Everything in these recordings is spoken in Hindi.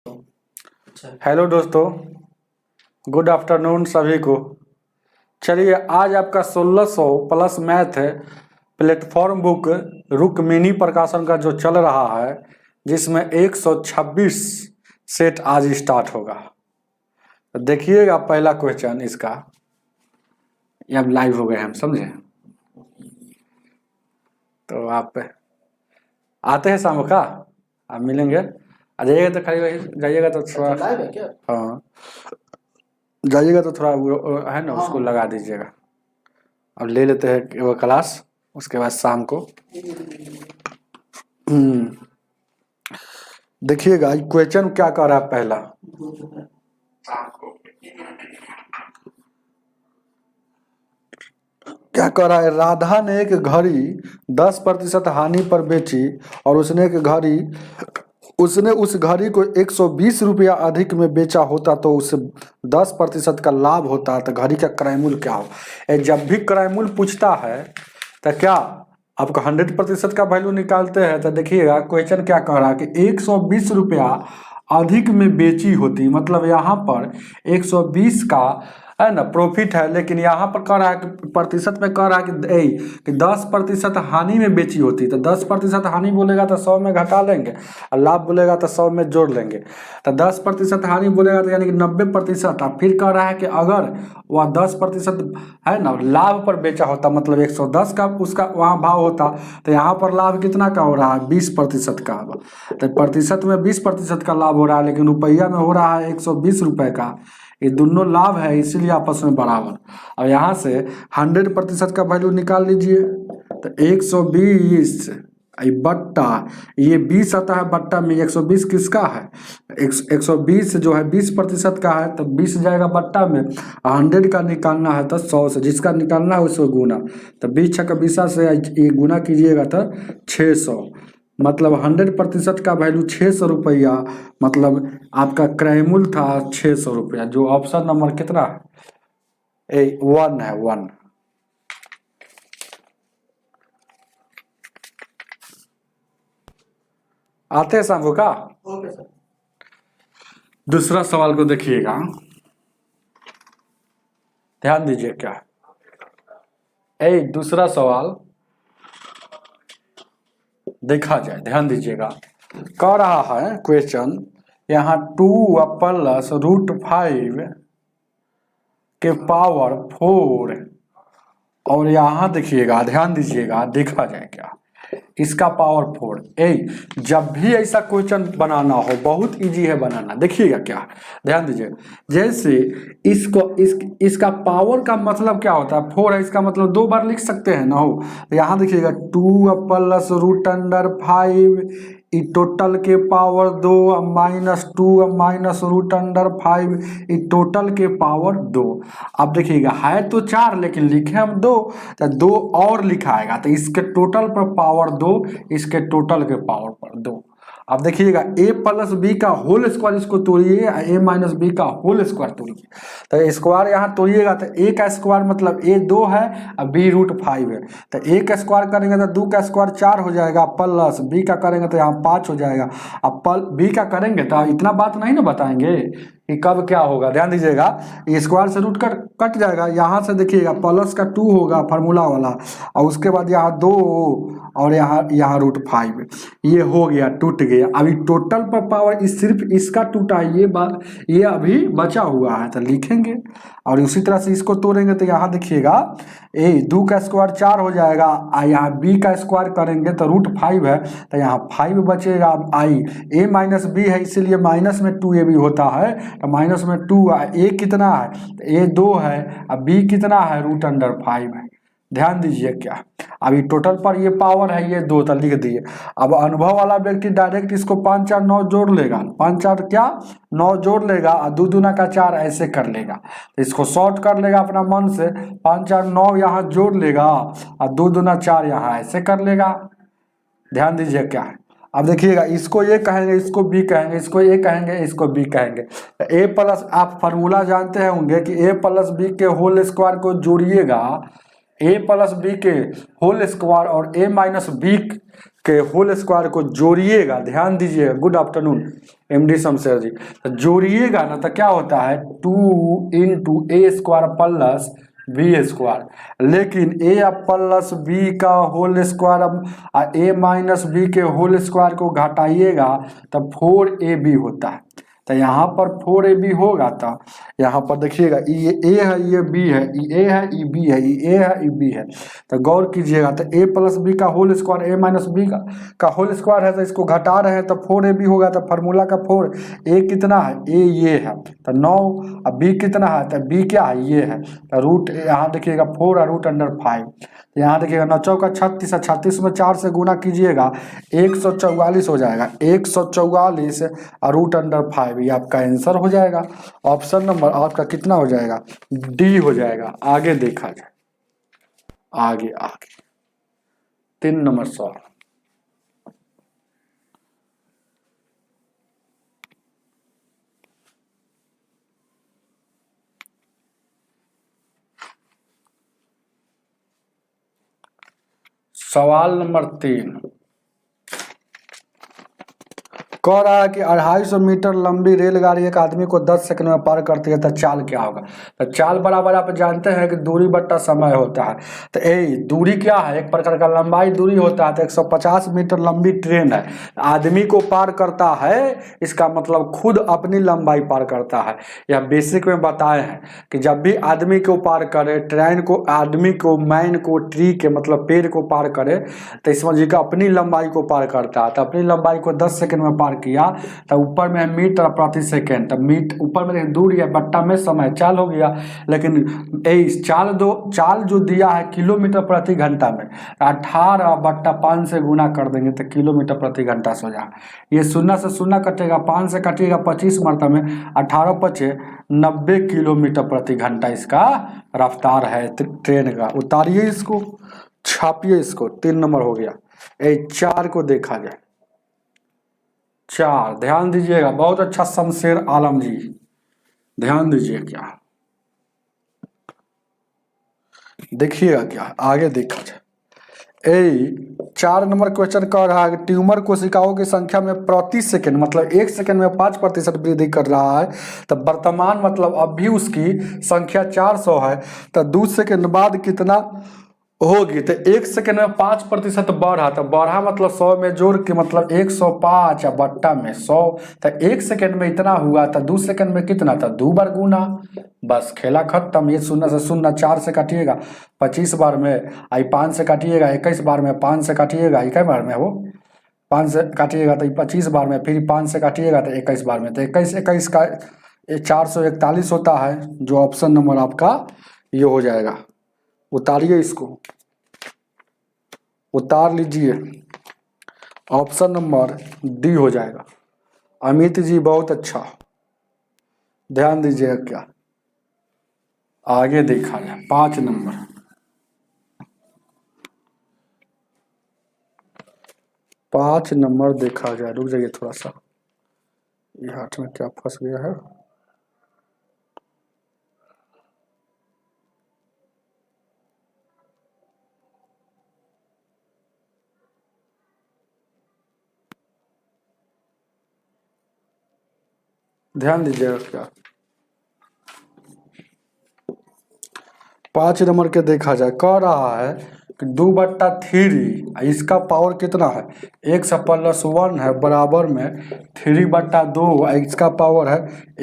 हेलो दोस्तों, गुड आफ्टरनून सभी को। चलिए आज आपका 1600 प्लस मैथ है प्लेटफॉर्म बुक रुक्मिणी प्रकाशन का जो चल रहा है, जिसमें 126 सेट आज स्टार्ट होगा। तो देखिएगा पहला क्वेश्चन इसका। ये अब लाइव हो गए हम, समझे। तो आप आते हैं शाम का, आप मिलेंगे। आ जाइएगा तो खाली जाइएगा तो थोड़ा, हाँ जाइएगा तो थोड़ा वो है ना, उसको लगा दीजिएगा। अब ले लेते हैं वो क्लास, उसके बाद शाम को देखिएगा क्वेश्चन क्या कर रहा है। पहला क्या कर रहा है, राधा ने एक घड़ी 10% हानि पर बेची और उसने उस घड़ी को 120 रुपया अधिक में बेचा होता तो उसे 10% का लाभ होता। तो घड़ी का क्रय मूल्य क्या हो। जब भी क्रय मूल्य पूछता है तो क्या आपको 100% का वैल्यू निकालते हैं। तो देखिएगा क्वेश्चन क्या कह रहा है कि 120 रुपया अधिक में बेची होती, मतलब यहाँ पर 120 का है ना प्रॉफिट है, लेकिन यहाँ पर कह रहा है कि प्रतिशत में कह रहा है कि 10% हानि में बेची होती। तो 10% हानि बोलेगा तो 100 में घटा लेंगे, और लाभ बोलेगा तो 100 में जोड़ लेंगे। तो 10% हानि बोलेगा तो यानी कि 90%। अब फिर कह रहा है कि अगर वह 10% है ना लाभ पर बेचा होता, मतलब 110 का उसका वहाँ भाव होता, तो यहाँ पर लाभ कितना का हो रहा है, 20% का। तो प्रतिशत में 20% का लाभ हो रहा है, लेकिन रुपया में हो रहा है 120 रुपये का। ये दोनों लाभ है, इसीलिए आपस में बराबर। अब यहाँ से 100% का वैल्यू निकाल लीजिए। तो 120 बट्टा ये 20 आता है, बट्टा में 120 किसका है, 120 जो है 20% का है, तो 20 जाएगा बट्टा में। 100 का निकालना है तो 100 से, जिसका निकालना है उसको गुना। तो 20 छक्का 20 से ये गुना कीजिएगा तो 600, मतलब 100% का वैल्यू 600 रुपया, मतलब आपका क्रय मूल्य था 600 रुपया। जो ऑप्शन नंबर कितना है, 1 है, 1। आते हैं शंभू का। Okay sir. दूसरा सवाल को देखिएगा, ध्यान दीजिए क्या है। दूसरा सवाल देखा जाए, ध्यान दीजिएगा। कह रहा है क्वेश्चन यहाँ 2 प्लस √5 के पावर 4, और यहाँ देखिएगा, ध्यान दीजिएगा, देखा जाए क्या इसका पावर 4। जब भी ऐसा क्वेश्चन बनाना हो, बहुत इजी है बनाना। देखिएगा क्या, ध्यान दीजिए। जैसे इसका पावर का मतलब क्या होता है, 4 है, इसका मतलब 2 बार लिख सकते हैं ना हो। तो यहाँ देखिएगा 2 प्लस √5 टोटल के पावर 2 -2 माइनस √5 टोटल के पावर 2। अब देखिएगा है तो 4, लेकिन लिखे हम 2, तो 2 और लिखाएगा, तो इसके टोटल पर पावर 2, इसके टोटल के पावर पर 2। अब देखिएगा a प्लस बी का होल स्क्वायर इसको तोड़िए, a माइनस बी का होल स्क्वायर तोड़िए। तो स्क्वायर यहाँ तोड़िएगा तो a का स्क्वायर मतलब a 2 है और b √5 है। तो a का स्क्वायर करेंगे तो 2 का स्क्वायर 4 हो जाएगा, प्लस b का करेंगे तो यहाँ 5 हो जाएगा। अब b का करेंगे तो इतना बात नहीं ना बताएंगे कि कब क्या होगा। ध्यान दीजिएगा, स्क्वायर से रूट कट जाएगा। यहाँ से देखिएगा प्लस का 2 होगा फार्मूला वाला, और उसके बाद यहाँ 2 और यहाँ √5, ये हो गया, टूट गया। अभी टोटल पर पावर सिर्फ इसका टूटा है, ये अभी बचा हुआ है, तो लिखेंगे। और उसी तरह से इसको तोड़ेंगे तो यहाँ देखिएगा 2 का स्क्वायर 4 हो जाएगा, यहाँ b का स्क्वायर करेंगे तो √5 है, तो यहाँ 5 बचेगा। a माइनस बी है, इसीलिए माइनस में 2a भी होता है, तो माइनस में 2, a कितना है, a 2 है, अब b कितना है, √5 है। ध्यान दीजिए क्या, अभी टोटल पर ये पावर है, ये 2, तो लिख दिए। अब अनुभव वाला व्यक्ति डायरेक्ट इसको 5 4 9 जोड़ लेगा, 5 4 क्या 9 जोड़ लेगा, और 2 दूना का 4 ऐसे कर लेगा। तो इसको शॉर्ट कर लेगा अपना मन से, 5 4 9 यहाँ जोड़ लेगा, और 2 दूना 4 यहाँ ऐसे कर लेगा। ध्यान दीजिए क्या है। अब देखिएगा, इसको ये कहेंगे, इसको बी कहेंगे, इसको ए कहेंगे, इसको बी कहेंगे। तो ए प्लस, आप फार्मूला जानते होंगे कि a प्लस बी के होल स्क्वायर को जोड़िएगा, a प्लस बी के होल स्क्वायर और a माइनस बी के होल स्क्वायर को जोड़िएगा, ध्यान दीजिएगा, गुड आफ्टरनून एमडी शमशेर जी, तो जोड़िएगा ना तो क्या होता है 2 इंटू ए स्क्वायर प्लस बी स्क्वायर, लेकिन ए प्लस बी का होल स्क्वायर ए माइनस बी के होल स्क्वायर को घटाइएगा तो 4ab होता है। तो यहाँ पर 4ab होगा तो यहाँ पर देखिएगा ये ए है ये बी है, ये ए है ये बी है, ये ए है ये बी है, तो गौर कीजिएगा तो ए प्लस बी का होल स्क्वायर ए माइनस बी का होल स्क्वायर है, तो इसको घटा रहे हैं तो 4ab होगा। तो फार्मूला का 4, ए कितना है, ए ये है तो 9, अब बी कितना है तो बी क्या है ये है, तो रूट यहाँ देखिएगा 4 और रूट अंडर 5, यहाँ देखिएगा 9 चौका 36 है, 36 में 4 से गुना कीजिएगा 144 हो जाएगा, 144 और रूट अंडर 5, ये आपका आंसर हो जाएगा। ऑप्शन नंबर आपका कितना हो जाएगा, डी हो जाएगा। आगे देखा जाए, आगे 3 नंबर सवाल। सवाल नंबर 3 कह रहा है कि 250 मीटर लंबी रेलगाड़ी एक आदमी को 10 सेकंड में पार करती है तो चाल क्या होगा। तो चाल बराबर आप जानते हैं कि दूरी बट्टा समय होता है। तो दूरी क्या है, एक प्रकार का लंबाई दूरी होता है। तो 150 मीटर लंबी ट्रेन है, आदमी को पार करता है, इसका मतलब खुद अपनी लंबाई पार करता है। यह बेसिक में बताए हैं कि जब भी आदमी को पार करे, ट्रेन को, आदमी को, मैन को, ट्री के मतलब पेड़ को पार करे, तो समझिएगा अपनी लंबाई को पार करता है। तो अपनी लंबाई को 10 सेकंड में पार किया तो ऊपर में मीटर प्रति सेकंड, तो ऊपर में दूरी है, बट्टा में समय, चाल हो गया। लेकिन चाल जो दिया है किलोमीटर प्रति घंटा में, 18/5 से गुना कर देंगे तो किलोमीटर प्रति घंटा से हो जाएगा। ये 0 से 0 कटेगा, 5 से कटेगा 25 मरतबा में 18 5 90 किलोमीटर प्रति घंटा इसका रफ्तार है ट्रेन का। उतारिए इसको, छापिए इसको, 3 नंबर हो गया। 4 को देखा जाए, 4 ध्यान दीजिएगा, बहुत अच्छा शमशेर आलम जी, ध्यान दीजिए क्या देखिएगा, क्या आगे देखा जाए। 4 नंबर क्वेश्चन कह रहा है कि ट्यूमर कोशिकाओं की संख्या में प्रति सेकंड मतलब 1 सेकंड में 5% वृद्धि कर रहा है। तो वर्तमान मतलब अभी उसकी संख्या 400 है, तो 2 सेकंड बाद कितना होगी। तो 1 सेकंड में 5% बढ़ा, तो बढ़ा मतलब 100 में जोड़ के मतलब 105 बट्टा में 100, तो 1 सेकंड में इतना हुआ, तो 2 सेकंड में कितना था, 2 बार गुना, बस खेला खत्म। ये 0 से 0, 4 से काटिएगा 25 बार में, आई 5 से काटिएगा 21 बार में, 5 से काटिएगा 21 बार में, वो 5 से काटिएगा तो 25 बार में, फिर 5 से काटिएगा तो 21 बार में, तो 21 का 441 होता है, जो ऑप्शन नंबर आपका ये हो जाएगा। उतारिए इसको, उतार लीजिए, ऑप्शन नंबर डी हो जाएगा। अमित जी बहुत अच्छा, ध्यान दीजिएगा क्या आगे देखा जाए। 5 नंबर, 5 नंबर देखा जाए, रुक जाइए थोड़ा सा, ये हाथ में क्या फंस गया है। ध्यान दीजिएगा क्या 5 नंबर के देखा जाए, कह रहा है कि 2/3, इसका पावर कितना है, x + 1 है बराबर में 3/2, इसका पावर है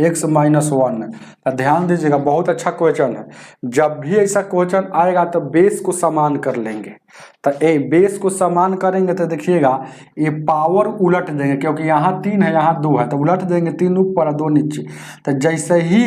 x - 1 है। तो ध्यान दीजिएगा, बहुत अच्छा क्वेश्चन है। जब भी ऐसा क्वेश्चन आएगा तो बेस को समान कर लेंगे। तो बेस को समान करेंगे तो देखिएगा ये पावर उलट देंगे, क्योंकि यहाँ 3 है यहाँ 2 है, तो उलट देंगे, 3 ऊपर और 2 नीचे। तो जैसे ही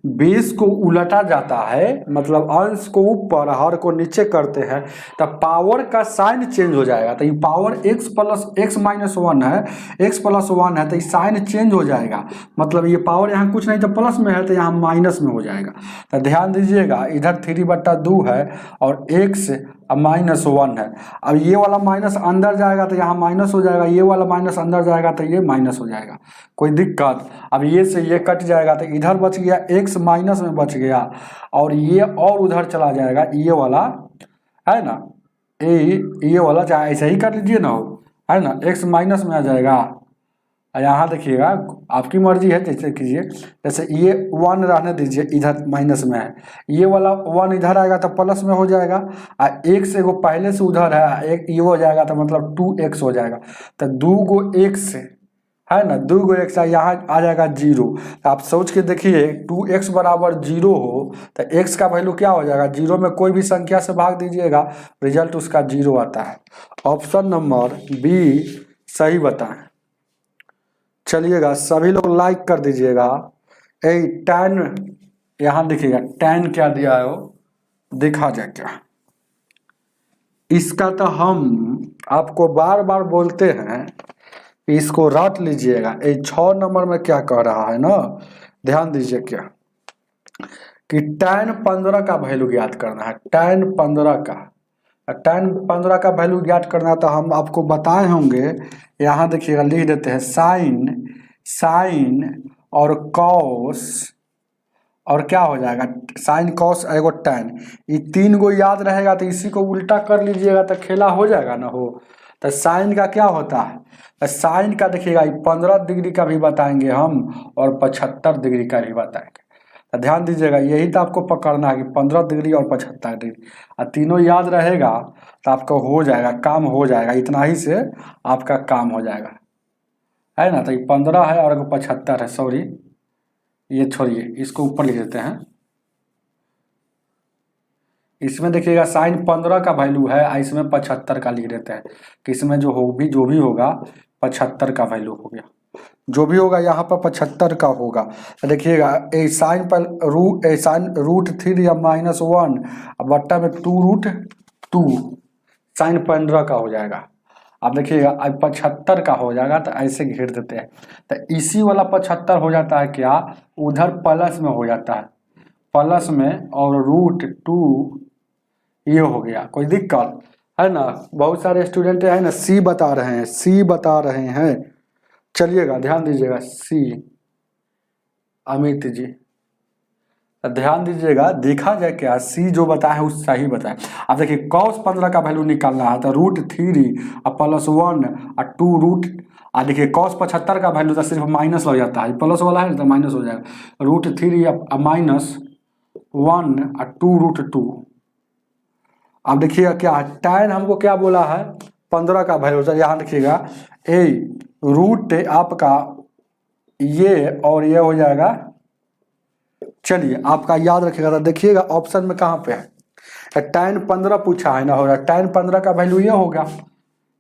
बेस को उलटा जाता है, मतलब अंश को ऊपर हर को नीचे करते हैं, तो पावर का साइन चेंज हो जाएगा। तो ये पावर x - 1 है, x + 1 है, तो ये साइन चेंज हो जाएगा। मतलब ये पावर यहाँ कुछ नहीं तो प्लस में है, तो यहाँ माइनस में हो जाएगा। तो ध्यान दीजिएगा, इधर 3/2 है और x - 1 है। अब ये वाला माइनस अंदर जाएगा तो यहाँ माइनस हो जाएगा, ये वाला माइनस अंदर जाएगा तो ये माइनस हो जाएगा, कोई दिक्कत। अब ये से ये कट जाएगा तो इधर बच गया, x माइनस में बच गया, और ये और उधर चला जाएगा, ये वाला है ना, ये वाला चाहे ऐसे ही कर लीजिए ना, हो है ना, x माइनस में आ जाएगा। यहाँ देखिएगा आपकी मर्जी है, जैसे कीजिए, जैसे ये 1 रहने दीजिए, इधर माइनस में है, ये वाला 1 इधर आएगा तो प्लस में हो जाएगा, और एक से वो पहले से उधर है, एक ये हो जाएगा तो मतलब 2x हो जाएगा। तो 2 गो x है ना, 2 गो x यहाँ आ जाएगा 0। तो आप सोच के देखिए 2x बराबर 0 हो तो x का वैल्यू क्या हो जाएगा, 0 में कोई भी संख्या से भाग दीजिएगा, रिजल्ट उसका 0 आता है। ऑप्शन नंबर बी सही बताएं। चलिएगा सभी लोग लाइक कर दीजिएगा। tan यहाँ देखिएगा tan क्या दिया है वो देखा जाए क्या। इसका तो हम आपको बार बार बोलते हैं, इसको रट लीजिएगा। 6 नंबर में क्या कह रहा है ना, ध्यान दीजिए क्या, कि tan 15 का वैल्यू ज्ञात करना है। tan 15 का वैल्यू ज्ञात करना तो हम आपको बताए होंगे। यहाँ देखिएगा लिख देते हैं साइन और कॉस, और क्या हो जाएगा साइन कॉस एगो tan, ये 3 गो याद रहेगा तो इसी को उल्टा कर लीजिएगा तो खेला हो जाएगा ना हो। तो साइन का क्या होता है, तो साइन का देखिएगा 15 डिग्री का भी बताएंगे हम और 75 डिग्री का भी बताएंगे। तो ध्यान दीजिएगा यही तो आपको पकड़ना है कि 15 डिग्री और 75 डिग्री, और तीनों याद रहेगा तो आपका हो जाएगा, काम हो जाएगा, इतना ही से आपका काम हो जाएगा, है ना। तो ये 15 है और 75 है, सॉरी ये छोड़िए, इसको ऊपर लिख देते हैं। इसमें देखिएगा साइन 15 का वैल्यू है, इसमें 75 का लिख देते हैं कि इसमें जो भी होगा 75 का वैल्यू हो गया, जो भी होगा यहाँ पर 75 का होगा। देखिएगा ए साइन पर √3 या -1 बट्टा में 2√2 साइन 15 का हो जाएगा। अब देखिएगा अब 75 का हो जाएगा तो ऐसे घेर देते हैं, तो इसी वाला 75 हो जाता है क्या, उधर प्लस में हो जाता है, प्लस में और √2 ये हो गया। कोई दिक्कत है ना, बहुत सारे स्टूडेंट है ना सी बता रहे हैं, चलिएगा ध्यान दीजिएगा सी, अमित जी ध्यान दीजिएगा, देखा जाए क्या सी जो बताया है उस सही बताए। अब देखिए cos 15 का वैल्यू निकालना है तो √3 और +1 और 2 देखिए cos 75 का वैल्यू तो सिर्फ माइनस हो जाता है, प्लस वाला है तो माइनस हो जाएगा, √3 -1 और 2√2। अब देखिएगा क्या tan हमको क्या बोला है 15 का वैल्यू, तो यहाँ देखिएगा रूट आपका ये और ये हो जाएगा। चलिए आपका याद रखिएगा, तो देखिएगा ऑप्शन में कहाँ पे है, tan 15 पूछा है ना, हो रहा tan 15 का वैल्यू ये होगा,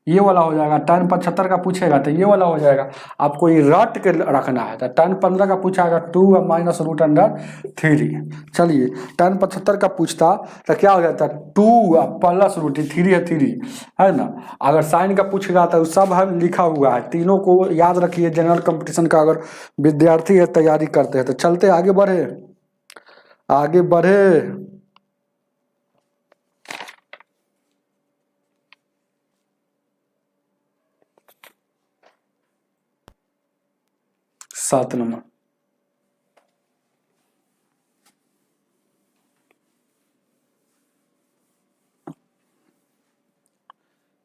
ये वाला हो जाएगा। tan 75 का पूछेगा तो ये वाला हो जाएगा, आपको ये रट के रखना है। तो tan 15 का पूछाएगा 2 -√3। चलिए tan 75 का पूछता तो क्या हो जाता, 2 +√3 है 3, है ना। अगर साइन का पूछेगा तो सब हम लिखा हुआ है, तीनों को याद रखिए। जनरल कंपटीशन का अगर विद्यार्थी है तैयारी करते हैं तो चलते आगे बढ़े। 7 नंबर,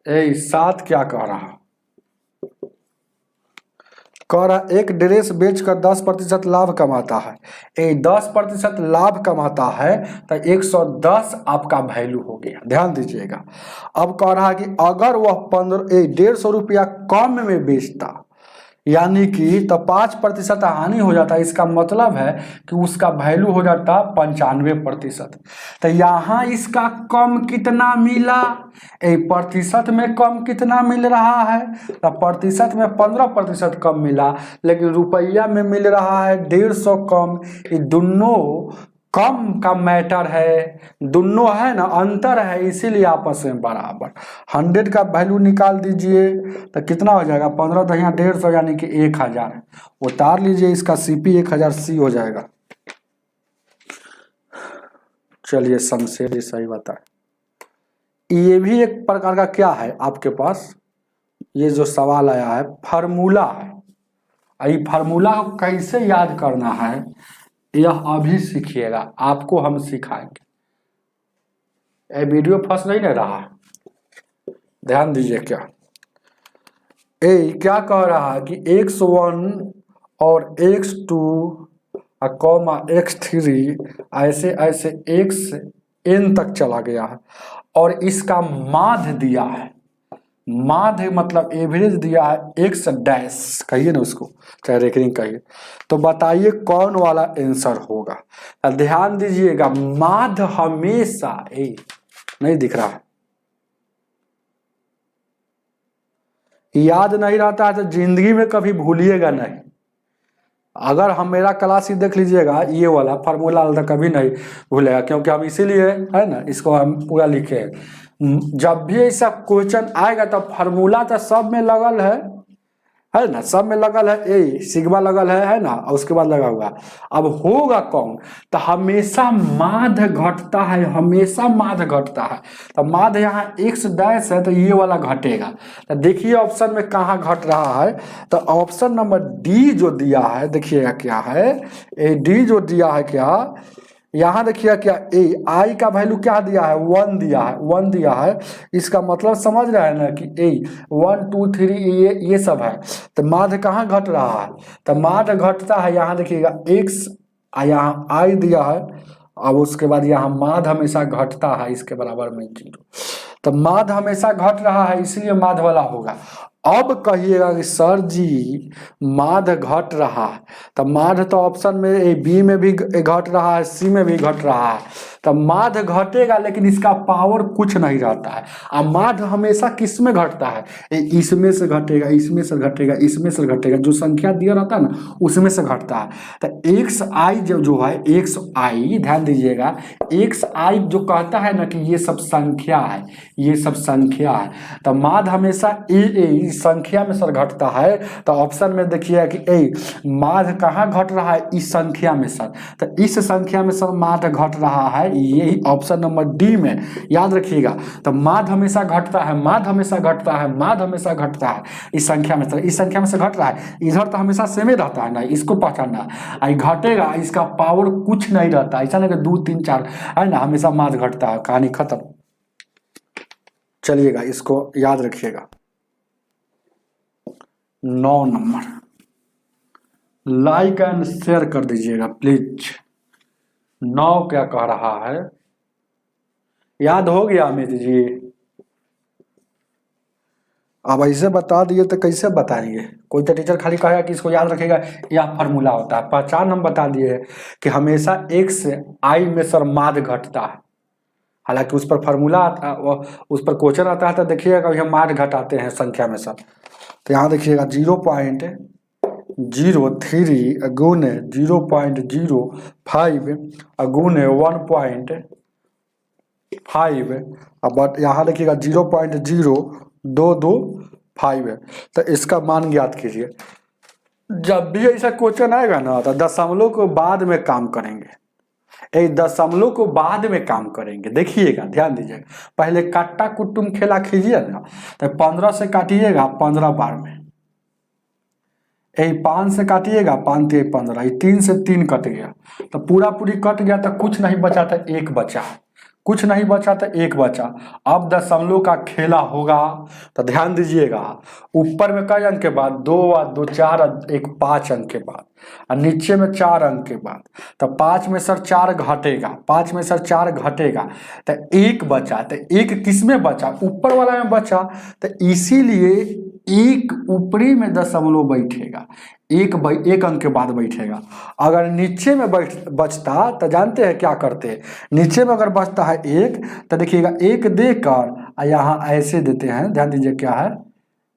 ए 7 क्या कह रहा, एक ड्रेस बेचकर 10% लाभ कमाता है, 10% लाभ कमाता है तो 110 आपका वैल्यू हो गया। ध्यान दीजिएगा, अब कह रहा है कि अगर वह 150 रुपया कम में बेचता, यानी कि तो 5% हानि हो जाता है, इसका मतलब है कि उसका वैल्यू हो जाता 95%। तो यहाँ इसका कम कितना मिला, प्रतिशत में कम कितना मिल रहा है, तो प्रतिशत में 15% कम मिला, लेकिन रुपया में मिल रहा है 150 कम। ये दोनों कम का मैटर है, दोनों है ना अंतर है, इसीलिए आपस में बराबर। 100 का वैल्यू निकाल दीजिए तो कितना हो जाएगा, 15 तो यहाँ 150 यानी कि 1000 उतार लीजिए, इसका CP 1000 C हो जाएगा। चलिए शमशेर सही बताए। ये भी एक प्रकार का क्या है आपके पास, ये जो सवाल आया है फार्मूला है, ये फार्मूला को कैसे याद करना है यह अभी सीखिएगा, आपको हम सिखाएंगे। ये वीडियो फंस नहीं रहा है, ध्यान दीजिए क्या। ए क्या कह रहा है कि x1 और x2 कॉमा x3 ऐसे ऐसे xn तक चला गया है और इसका माध्य दिया है। माध्य मतलब एवरेज दिया है x डैश, कहिए ना उसको, चाहे रेकरिंग कहिए। तो बताइए कौन वाला आंसर होगा। ध्यान दीजिएगा, माध्य हमेशा नहीं दिख रहा है, याद नहीं रहता है तो जिंदगी में कभी भूलिएगा नहीं। अगर हम मेरा क्लास ही देख लीजिएगा, ये वाला फार्मूला तो कभी नहीं भूलेगा, क्योंकि हम इसीलिए है ना इसको हम पूरा लिखे हैं। जब भी ऐसा क्वेश्चन आएगा तो फार्मूला तो सब में लगल है ना, सब में लगल है, ए सिग्मा लगल है ना, और उसके बाद लगा हुआ। अब होगा कौन, तो हमेशा माध्य घटता है, हमेशा माध्य घटता है। तो माध्य यहाँ x डैश है तो ये वाला घटेगा। तो देखिए ऑप्शन में कहाँ घट रहा है, तो ऑप्शन नंबर डी जो दिया है, देखिएगा क्या है, ए डी जो दिया है क्या, यहाँ देखिए क्या, ए आई का वैल्यू क्या दिया है, 1 दिया है, 1 दिया है। इसका मतलब समझ रहे हैं ना कि ए 1 2 3 ये सब है। तो माध्य कहाँ घट रहा है, तो माध्य घटता है यहाँ देखिएगा x, यहाँ आई दिया है, अब उसके बाद यहाँ माध्य हमेशा घटता है इसके बराबर में 0। तो माध्य हमेशा घट रहा है इसलिए माध्य वाला होगा। अब कहिएगा कि सर जी माध्य घट रहा है, तो माध्य तो ऑप्शन में बी में भी घट रहा है, सी में भी घट रहा है। तो माध्य घटेगा लेकिन इसका पावर कुछ नहीं रहता है। अब माध्य हमेशा किस में घटता है, इसमें से घटेगा, इसमें से घटेगा, इसमें से घटेगा, जो संख्या दिया रहता है ना उसमें से घटता है। तो एक्स आई जो है, एक्स आई ध्यान दीजिएगा, एक्स आई जो कहता है ना कि ये सब संख्या है, ये सब संख्या है। तो माध्य हमेशा ए संख्या में सर घटता है। तो ऑप्शन में देखिए कि ए माध्य कहाँ घट रहा है, इस संख्या में सर, तो इस संख्या में सर माध्य घट रहा है, यही ऑप्शन नंबर डी में, याद रखिएगा। तो माध्य हमेशा घटता है, माध्य हमेशा घटता है, माध्य हमेशा घटता है इस संख्या में सर, इस संख्या में से घट रहा है, इधर तो हमेशा सेम ही रहता है ना, इसको पहचानना है। घटेगा, इसका पावर कुछ नहीं रहता, ऐसा नहीं कि 2 3 4 है ना, हमेशा माध्य घटता है, कहानी खत्म। चलिएगा इसको याद रखिएगा। 9 नंबर, लाइक एंड शेयर कर दीजिएगा प्लीज। 9 क्या कह रहा है, याद हो गया अमित जी? अब ऐसे बता दिए तो कैसे बताएंगे, कोई तो टीचर खाली कहेगा कि इसको याद रखेगा, यह फार्मूला होता है। पहचान हम बता दिए कि हमेशा x आई में सर माध्य घटता है, हालांकि उस पर फार्मूला आता है, उस पर क्वेश्चन आता है तो देखिएगा हम माध्य घटाते हैं संख्या में सर। तो यहाँ देखिएगा 0.03 गुने 0.05 गुने 1.5, अब यहाँ देखिएगा 0.0225 है। तो इसका मान ज्ञात कीजिए। जब भी ऐसा क्वेश्चन आएगा ना तो दशमलव को बाद में काम करेंगे, एक दशमलव को बाद में काम करेंगे, देखिएगा ध्यान दीजिएगा। पहले काटा कुटुम खेला कीजिए ना, तो 15 से काटिएगा 15 बार में, 5 से काटिएगा 5 3 15, 3 से 3 कट गया, तो पूरा पूरी कट गया, तो कुछ नहीं बचा था, 1 बचा, कुछ नहीं बचा तो 1 बचा। अब दशमलव का खेला होगा, तो ध्यान दीजिएगा ऊपर में कई अंक के बाद 2 और 2 4 और 1 5 अंक के बाद, और नीचे में 4 अंक के बाद, तो 5 में सर 4 घटेगा, 5 में सर 4 घटेगा, तो 1 बचा। तो 1 किस में बचा, ऊपर वाला में बचा, तो इसीलिए 1 ऊपरी में दशमलव बैठेगा, 1 अंक के बाद बैठेगा। अगर नीचे में बचता तो जानते हैं क्या करते हैं, नीचे में अगर बचता है 1 तो देखिएगा 1 देकर यहाँ ऐसे देते हैं, ध्यान दीजिए क्या है,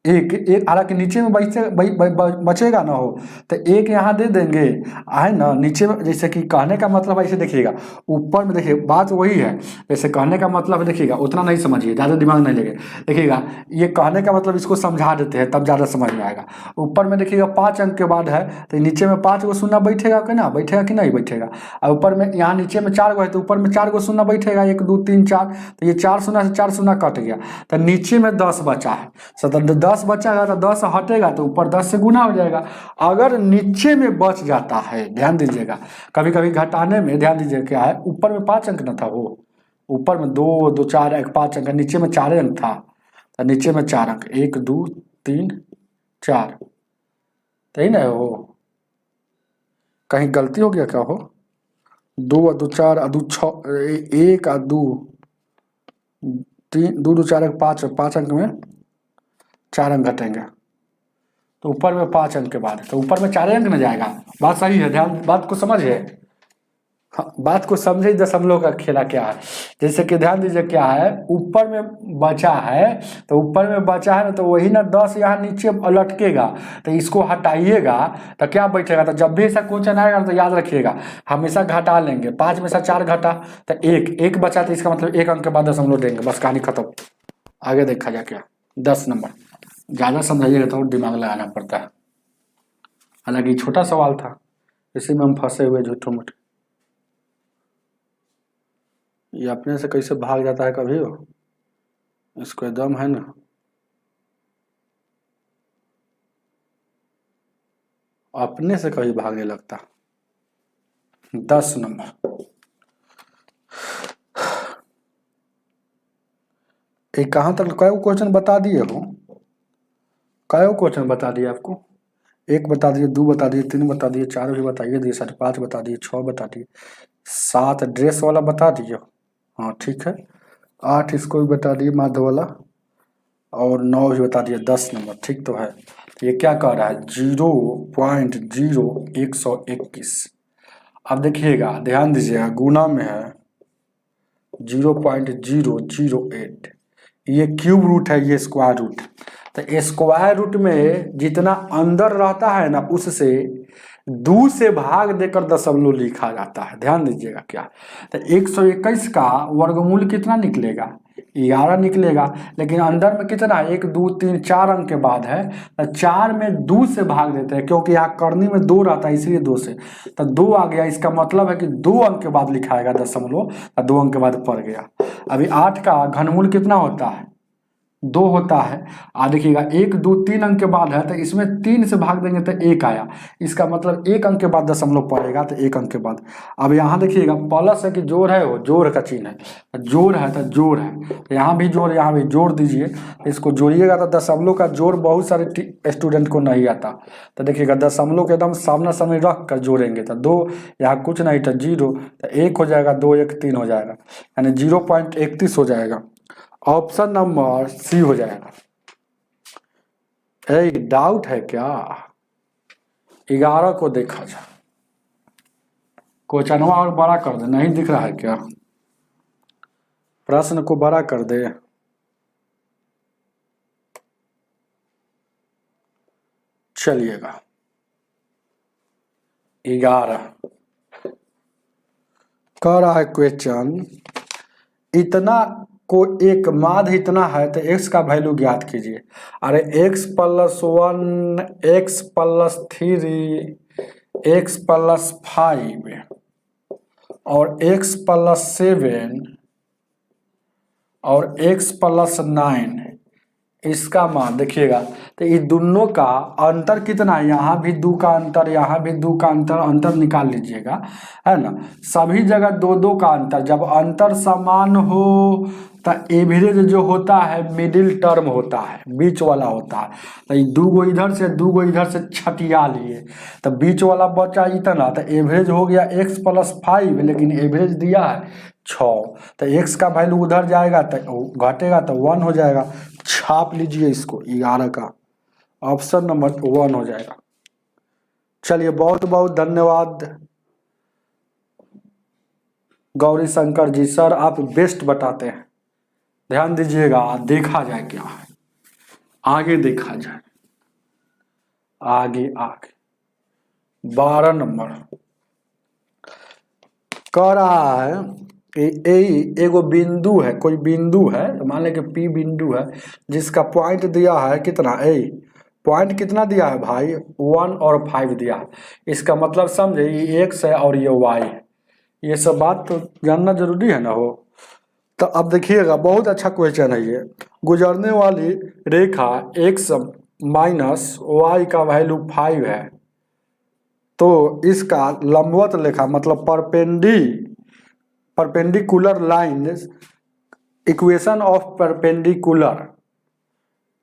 1 हालांकि नीचे में बचेगा ना हो, तो 1 यहाँ दे देंगे, है ना, नीचे में। जैसे कि कहने का मतलब ऐसे देखिएगा, ऊपर में देखिए बात वही है, जैसे कहने का मतलब देखिएगा, उतना नहीं समझिए, ज़्यादा दिमाग नहीं लगे, देखिएगा ये कहने का मतलब इसको समझा देते हैं तब ज़्यादा समझ में आएगा। ऊपर में देखिएगा 5 अंक के बाद है, तो नीचे में 5 गो शून्य बैठेगा कि ना, बैठेगा कि नहीं बैठेगा। और ऊपर में यहाँ नीचे में 4 गो है, तो ऊपर में 4 गो शून्य बैठेगा, 1 2 3 4, तो ये 4 शून्य से 4 शून्य कट गया, तो नीचे में 10 बचा है, 10 बचाएगा तो 10 हटेगा तो ऊपर 10 से गुना हो जाएगा। अगर नीचे में बच जाता है, ध्यान दीजिएगा, कभी कभी घटाने में ध्यान दीजिए क्या है, ऊपर में 5 अंक न था, वो ऊपर में 2 2 4 1 5 अंक, नीचे में 4 अंक था, तो नीचे में 4 अंक 1 2 3 4, यही ना हो, कहीं गलती हो गया क्या हो? 2 और 2 4 और 2 6, 1 और 2 3, 2 2 4 5, 5 अंक में 4 अंक घटेंगे, तो ऊपर में 5 अंक के बाद है, तो ऊपर में 4 अंक में जाएगा। बात सही है, ध्यान बात को समझिए। हाँ, बात को समझे। दशमलव का खेला क्या है, जैसे कि ध्यान दीजिए क्या है, ऊपर में बचा है, तो ऊपर में बचा है ना, तो वही ना 10 यहाँ नीचे लटकेगा, तो इसको हटाइएगा तो क्या बैठेगा। तो जब भी ऐसा क्वेश्चन आएगा तो याद रखिएगा, हमेशा घटा लेंगे। 5 में से 4 घटा तो 1 बचा, तो इसका मतलब 1 अंक के बाद दशमलव देंगे, बस कहानी खत्म। आगे देखा जाए क्या। 10 नंबर, ज़्यादा समझाइएगा तो दिमाग लगाना पड़ता है। हालांकि छोटा सवाल था, इसी में हम फंसे हुए झूठो मूठ। ये अपने से कैसे भाग जाता है कभी हो, इसको दम है ना। अपने से कभी भागने लगता। 10 नंबर, एक कहाँ तक कई क्वेश्चन बता दिए हो, कई क्वेश्चन बता दिए आपको। 1 बता दिए, 2 बता दिए, 3 बता दिए, 4 भी बताइए दिए, 5 बता दिए, 6 बता दिए, 7 ड्रेस वाला बता दिए। हाँ ठीक है, 8 इसको भी बता दिए माध्य वाला, और 9 भी बता दिए। 10 नंबर ठीक तो है। ये क्या कह रहा है, 0.0121। अब देखिएगा, ध्यान दीजिएगा, गुना में है 0.008, ये क्यूब रूट है, ये स्क्वायर रूट। तो स्क्वायर रूट में जितना अंदर रहता है ना, उससे 2 से भाग देकर दशमलव लिखा जाता है। ध्यान दीजिएगा क्या, तो 121 का वर्गमूल कितना निकलेगा, 11 निकलेगा। लेकिन अंदर में कितना, 1 2 3 4 अंक के बाद है, तो 4 में 2 से भाग देते हैं, क्योंकि यहाँ करनी में 2 रहता है, इसलिए 2 से, तो 2 आ गया। इसका मतलब है कि 2 अंक के बाद लिखाएगा दशमलव, 2 अंक के बाद पड़ गया। अभी 8 का घनमूल कितना होता है, 2 होता है। देखिएगा 1 2 3 अंक के बाद है, तो इसमें 3 से भाग देंगे तो 1 आया, इसका मतलब 1 अंक के बाद दशमलव पड़ेगा, तो 1 अंक के बाद। अब यहाँ देखिएगा प्लस है कि जोड़ है, वो जोड़ का चिन्ह है, जोड़ है तो जोड़ है, तो यहाँ भी जोड़, यहाँ भी जोड़ दीजिए। इसको जोड़िएगा तो दशमलव का जोड़ बहुत सारे स्टूडेंट को नहीं आता, तो देखिएगा दशमलव के एकदम सामना सामने रख कर जोड़ेंगे, तो 2 यहाँ कुछ नहीं, तो 0, तो 1 हो जाएगा, 2 1 3 हो जाएगा, यानी 0.31 हो जाएगा। ऑप्शन नंबर सी हो जाएगा। डाउट है क्या? 11 को देखा जाए, क्वेश्चनवा और बड़ा कर दे, नहीं दिख रहा है क्या, प्रश्न को बड़ा कर दे। चलिएगा 11 कह रहा है क्वेश्चन, इतना को एक माध्य इतना है तो x का वैल्यू ज्ञात कीजिए। अरे x + 1, x + 3, x + 5 और x + 7 और x + 9, इसका मान देखिएगा, तो ये दोनों का अंतर कितना है, यहाँ भी 2 का अंतर, यहाँ भी 2 का अंतर निकाल लीजिएगा, है ना। सभी जगह 2 2 का अंतर, जब अंतर समान हो तो एवरेज जो होता है मिडिल टर्म होता है, बीच वाला होता है। तो ये 2 गो इधर से 2 गो इधर से छटिया लिए, तो बीच वाला बचा इतना, तो एवरेज हो गया x + 5, लेकिन एवरेज दिया है 6, तो x का वैल्यू उधर जाएगा तो घटेगा, तो 1 हो जाएगा। छाप लीजिए इसको, 11 का ऑप्शन नंबर 1 हो जाएगा। चलिए बहुत बहुत धन्यवाद गौरी शंकर जी, सर आप बेस्ट बताते हैं। ध्यान दीजिएगा, देखा जाए क्या है, आगे देखा जाए, आगे 12 नंबर कह रहा है एगो बिंदु है, कोई बिंदु है, मान लें कि P बिंदु है, जिसका पॉइंट दिया है कितना, पॉइंट कितना दिया है भाई, 1 और 5 दिया है। इसका मतलब समझे, ये x है और ये y है, ये सब बात तो जानना जरूरी है ना हो। तो अब देखिएगा, बहुत अच्छा क्वेश्चन है ये। गुजरने वाली रेखा x - y का वैल्यू 5 है, तो इसका लंबवत रेखा मतलब perpendicular line, equation of perpendicular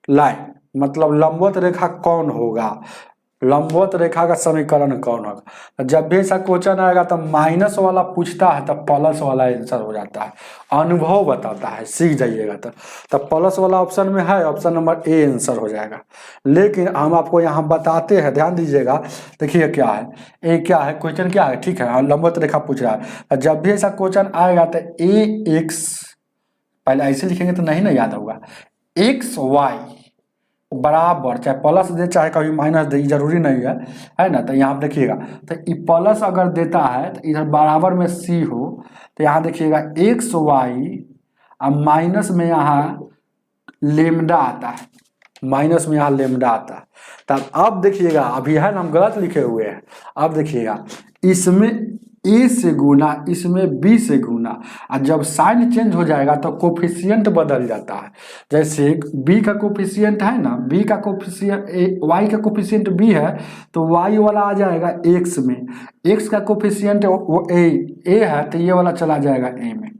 line, मतलब लंबवत रेखा कौन होगा, लंबवत रेखा का समीकरण कौन होगा। जब भी ऐसा क्वेश्चन आएगा तो माइनस वाला पूछता है तब प्लस वाला आंसर हो जाता है, अनुभव बताता है, सीख जाइएगा तो प्लस वाला ऑप्शन में है, ऑप्शन नंबर ए आंसर हो जाएगा। लेकिन हम आपको यहाँ बताते हैं, ध्यान दीजिएगा। देखिए क्या है, ए क्या है, क्वेश्चन क्या है, ठीक है, लंबवत रेखा पूछ रहा है। जब भी ऐसा क्वेश्चन आएगा तो ए एक्स, पहले ऐसे लिखेंगे तो नहीं ना याद होगा, एक्स वाई बराबर, चाहे प्लस दे चाहे कभी माइनस दे, जरूरी नहीं है ना। तो यहाँ देखिएगा, तो ये प्लस अगर देता है तो इधर बराबर में सी हो, तो यहाँ देखिएगा एक्स वाई और माइनस में यहाँ लेमडा आता है, माइनस में यहाँ लेमडा आता है। तब अब देखिएगा, अभी है ना हम गलत लिखे हुए हैं, अब देखिएगा इसमें ए से गुना, इसमें बी से गुना, और जब साइन चेंज हो जाएगा तो कोफिशिएंट बदल जाता है। जैसे बी का कोफिशिएंट है ना, बी का कोफिशिएंट वाई का कोफिशिएंट बी है तो वाई वाला आ जाएगा एक्स में, एक्स का कोफिशिएंट ए है तो ये वाला चला जाएगा ए में।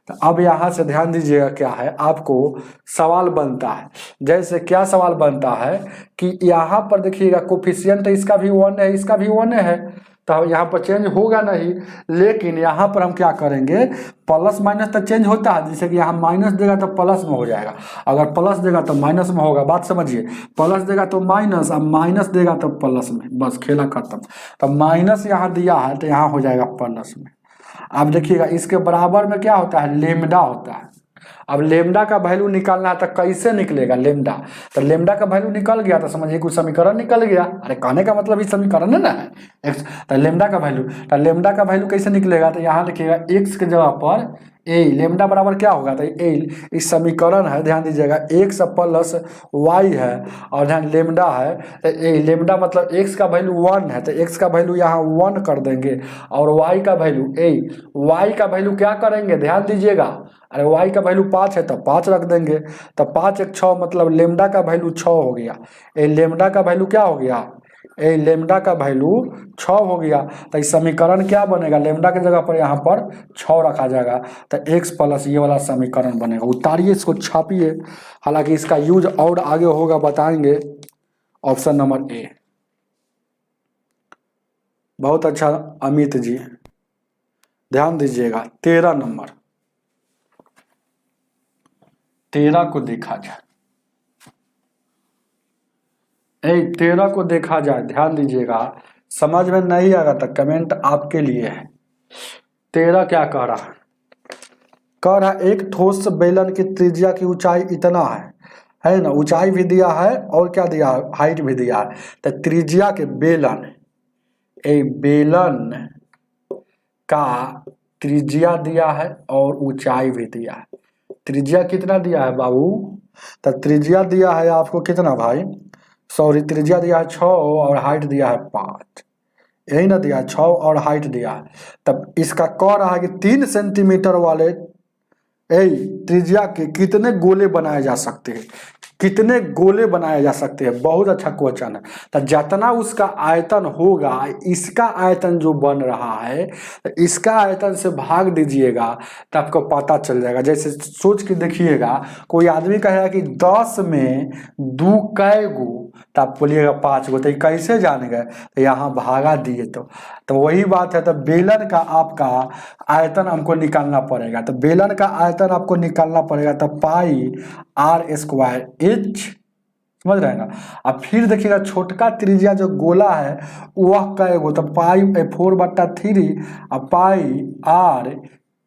तो अब यहाँ से ध्यान दीजिएगा, क्या है आपको सवाल बनता है, जैसे क्या सवाल बनता है कि यहाँ पर देखिएगा कोफिशिएंट इसका भी 1 है, इसका भी 1 है, तो यहाँ पर चेंज होगा नहीं। लेकिन यहाँ पर हम क्या करेंगे, प्लस माइनस तक चेंज होता है, जैसे कि यहाँ माइनस देगा तो प्लस में हो जाएगा, अगर प्लस देगा तो माइनस में होगा, बात समझिए। प्लस देगा तो माइनस, अब माइनस देगा तो प्लस में, बस खेला खत्म। तो माइनस यहाँ दिया है तो यहाँ हो जाएगा प्लस में। अब देखिएगा इसके बराबर में क्या होता है, लेमडा होता है। अब लेमडा का वैल्यू निकालना है तो कैसे निकलेगा लेमडा, तो लेमडा का वैल्यू निकल गया तो समझिए कुछ समीकरण निकल गया। अरे कहने का मतलब इस समीकरण है ना एक्स, तो लेमडा का वैल्यू, तो लेमडा का वैल्यू कैसे निकलेगा, तो यहाँ देखिएगा एक्स के जगह पर ए, लेमडा बराबर क्या होगा, तो ए इस समीकरण है, ध्यान दीजिएगा, एक्स प्लस वाई है और ध्यान लेमडा है, तो ए लेमडा मतलब एक्स का वैल्यू 1 है तो एक्स का वैल्यू यहाँ 1 कर देंगे, और वाई का वैल्यू वाई का वैल्यू क्या करेंगे, ध्यान दीजिएगा, अरे वाई का वैल्यू 5 है तो 5 रख देंगे, तो 5 1 6 मतलब लेमडा का वैल्यू 6 हो गया। ए लेमडा का वैल्यू क्या हो गया, ए लेमडा का वैल्यू 6 हो गया। तो इस समीकरण क्या बनेगा, लेमडा की जगह पर यहाँ पर 6 रखा जाएगा, तो एक्स प्लस ये वाला समीकरण बनेगा। उतारिए इसको, छापिए, हालांकि इसका यूज और आगे होगा, बताएंगे। ऑप्शन नंबर ए, बहुत अच्छा अमित जी, ध्यान दीजिएगा। 13 नंबर, 13 को देखा जाए, 13 को देखा जाए, ध्यान दीजिएगा, समझ में नहीं आएगा तो कमेंट आपके लिए है। 13 क्या कह रहा है, कह रहा है एक ठोस बेलन की त्रिज्या की ऊंचाई इतना है ना, ऊंचाई भी दिया है और क्या दिया है, हाइट भी दिया है। तो त्रिज्या के बेलन, बेलन का त्रिज्या दिया है और ऊंचाई भी दिया है। त्रिज्या कितना दिया है बाबू, तो त्रिज्या दिया है आपको कितना भाई, सॉरी, त्रिज्या दिया है 6 और हाइट दिया है 5, यही ना दिया है, 6 और हाइट दिया है। तब इसका कह रहा है कि 3 सेंटीमीटर वाले त्रिज्या के कितने गोले बनाए जा सकते हैं, कितने गोले बनाए जा सकते हैं। बहुत अच्छा क्वेश्चन है। तो जितना उसका आयतन होगा, इसका आयतन जो बन रहा है, तो इसका आयतन से भाग दीजिएगा तो आपको पता चल जाएगा। जैसे सोच के देखिएगा, कोई आदमी कहेगा कि 10 में 2 कै गो, तो आप बोलिएगा 5 गो, तो कैसे जान गए, तो यहाँ भागा दिए तो वही बात है। तो बेलन का आपका आयतन हमको निकालना पड़ेगा, तो बेलन का आयतन आपको निकालना पड़ेगा, तो पाई आर स्क्वायर एच, समझ रहे हैं ना। अब फिर देखिएगा छोटका त्रिज्या जो गोला है वह कएगो, तो पाई 4/3 और पाई आर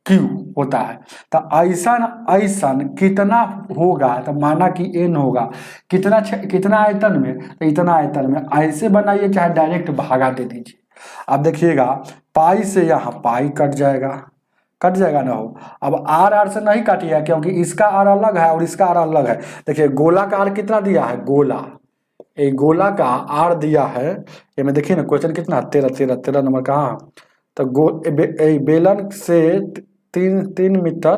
क्यू होता है। तो ऐसा कितना होगा, तो माना कि एन होगा, कितना आयतन में, तो इतना आयतन में। ऐसे बनाइए चाहे डायरेक्ट भागा दे दीजिए। अब देखिएगा पाई से यहाँ पाई कट जाएगा ना हो। अब आर से नहीं काटिएगा क्योंकि इसका आर अलग है और इसका आर अलग है। देखिए गोला का आर कितना दिया है, गोला का आर दिया है, ये में देखिए ना क्वेश्चन कितना, 13 नंबर कहाँ। तो बेलन से 3 मीटर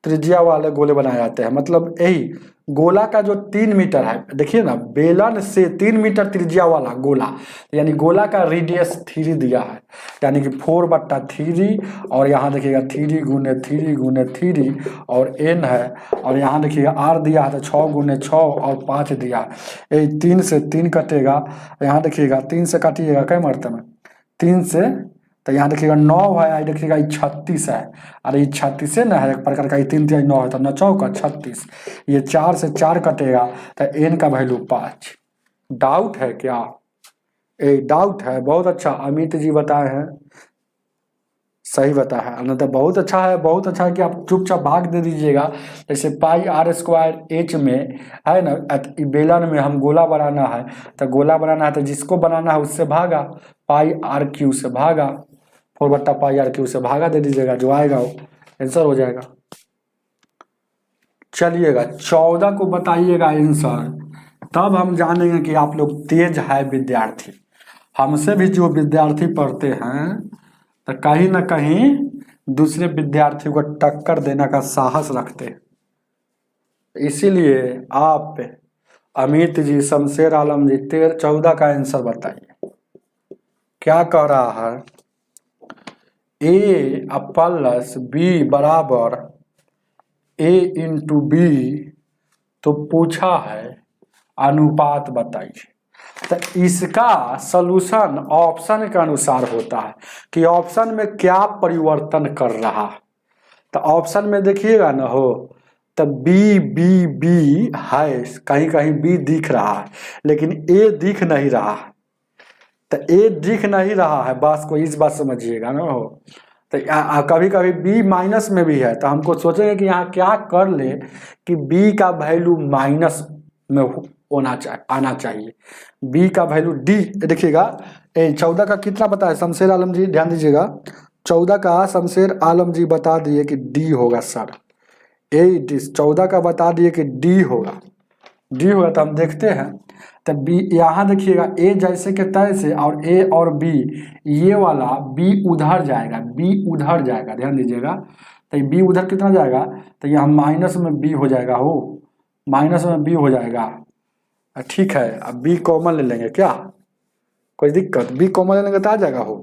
त्रिज्या वाले गोले बनाए जाते हैं, मतलब यही गोला का जो 3 मीटर है, देखिए ना, बेलन से 3 मीटर त्रिज्या वाला गोला, यानी गोला का रेडियस 3 दिया है, यानी कि 4/3, और यहाँ देखिएगा 3 गुने 3 गुने 3 और n है, और यहाँ देखिएगा r दिया है तो 6 गुने 6 और 5 दिया है। ये 3 से 3 कटेगा, यहाँ देखिएगा 3 से काटिएगा कै मरतबे में 3 से, तो यहाँ देखिएगा 9 है, आई देखिएगा 36 है, अरे 36 है ना, है एक प्रकार का, 3 3 9 है तो 9 चौका 36, ये 4 से 4 कटेगा तो n का वैल्यू 5। डाउट है क्या? डाउट है, बहुत अच्छा, अमित जी बताए हैं, सही बताया है, तो बहुत अच्छा है, बहुत अच्छा है कि आप चुपचाप भाग दे दीजिएगा। जैसे पाई r स्क्वायर h में है ना, बेलन में हम गोला बनाना है, तो गोला बनाना है तो जिसको बनाना है उससे भागा, पाई r क्यू से भागा, 4/πr³ से भागा दे दीजिएगा, जो आएगा वो आंसर हो जाएगा। चलिएगा 14 को बताइएगा आंसर, तब हम जानेंगे कि आप लोग तेज है विद्यार्थी। हमसे भी जो विद्यार्थी पढ़ते हैं तो कहीं ना कहीं दूसरे विद्यार्थियों को टक्कर देने का साहस रखते हैं, इसीलिए आप अमित जी, शमशेर आलम जी 14 का आंसर बताइए। क्या कह रहा है? a प्लस बी बराबर a इंटू बी, तो पूछा है अनुपात बताइए। तो इसका सलूशन ऑप्शन के अनुसार होता है कि ऑप्शन में क्या परिवर्तन कर रहा है। तो ऑप्शन में देखिएगा ना हो, तो बी बी बी है, कहीं कहीं बी दिख रहा है लेकिन ए दिख नहीं रहा है, तो ए दिख नहीं रहा है, बस को इस बात समझिएगा ना हो। तो कभी कभी बी माइनस में भी है, तो हमको सोचेंगे कि यहाँ क्या कर ले कि बी का वैल्यू माइनस में होना चाहिए, आना चाहिए। बी का वैल्यू डी, देखिएगा 14 का कितना बताया शमशेर आलम जी, ध्यान दीजिएगा, 14 का शमशेर आलम जी बता दिए कि डी होगा सर, 14 का बता दिए कि डी होगा, डी होगा। तो हम देखते हैं, तो बी यहाँ देखिएगा ए जैसे के तैसे, और ए और बी, ये वाला बी उधर जाएगा, बी उधर जाएगा, ध्यान दीजिएगा, तो बी उधर कितना जाएगा, तो यहाँ माइनस में बी हो जाएगा, हो माइनस में बी हो जाएगा। ठीक है, अब बी कॉमन ले लेंगे, क्या कोई दिक्कत? बी कॉमन ले लेंगे तो आ जाएगा हो।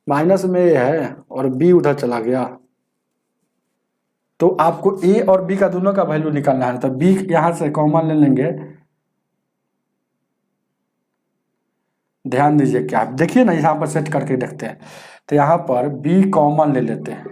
माइनस में ए है और बी उधर चला गया, तो आपको ए और बी का दोनों का वैल्यू निकालना है, तो बी यहां से कॉमन ले लेंगे। ध्यान दीजिए, क्या देखिए ना, यहाँ पर सेट करके देखते हैं, तो यहाँ पर बी कॉमन ले लेते हैं,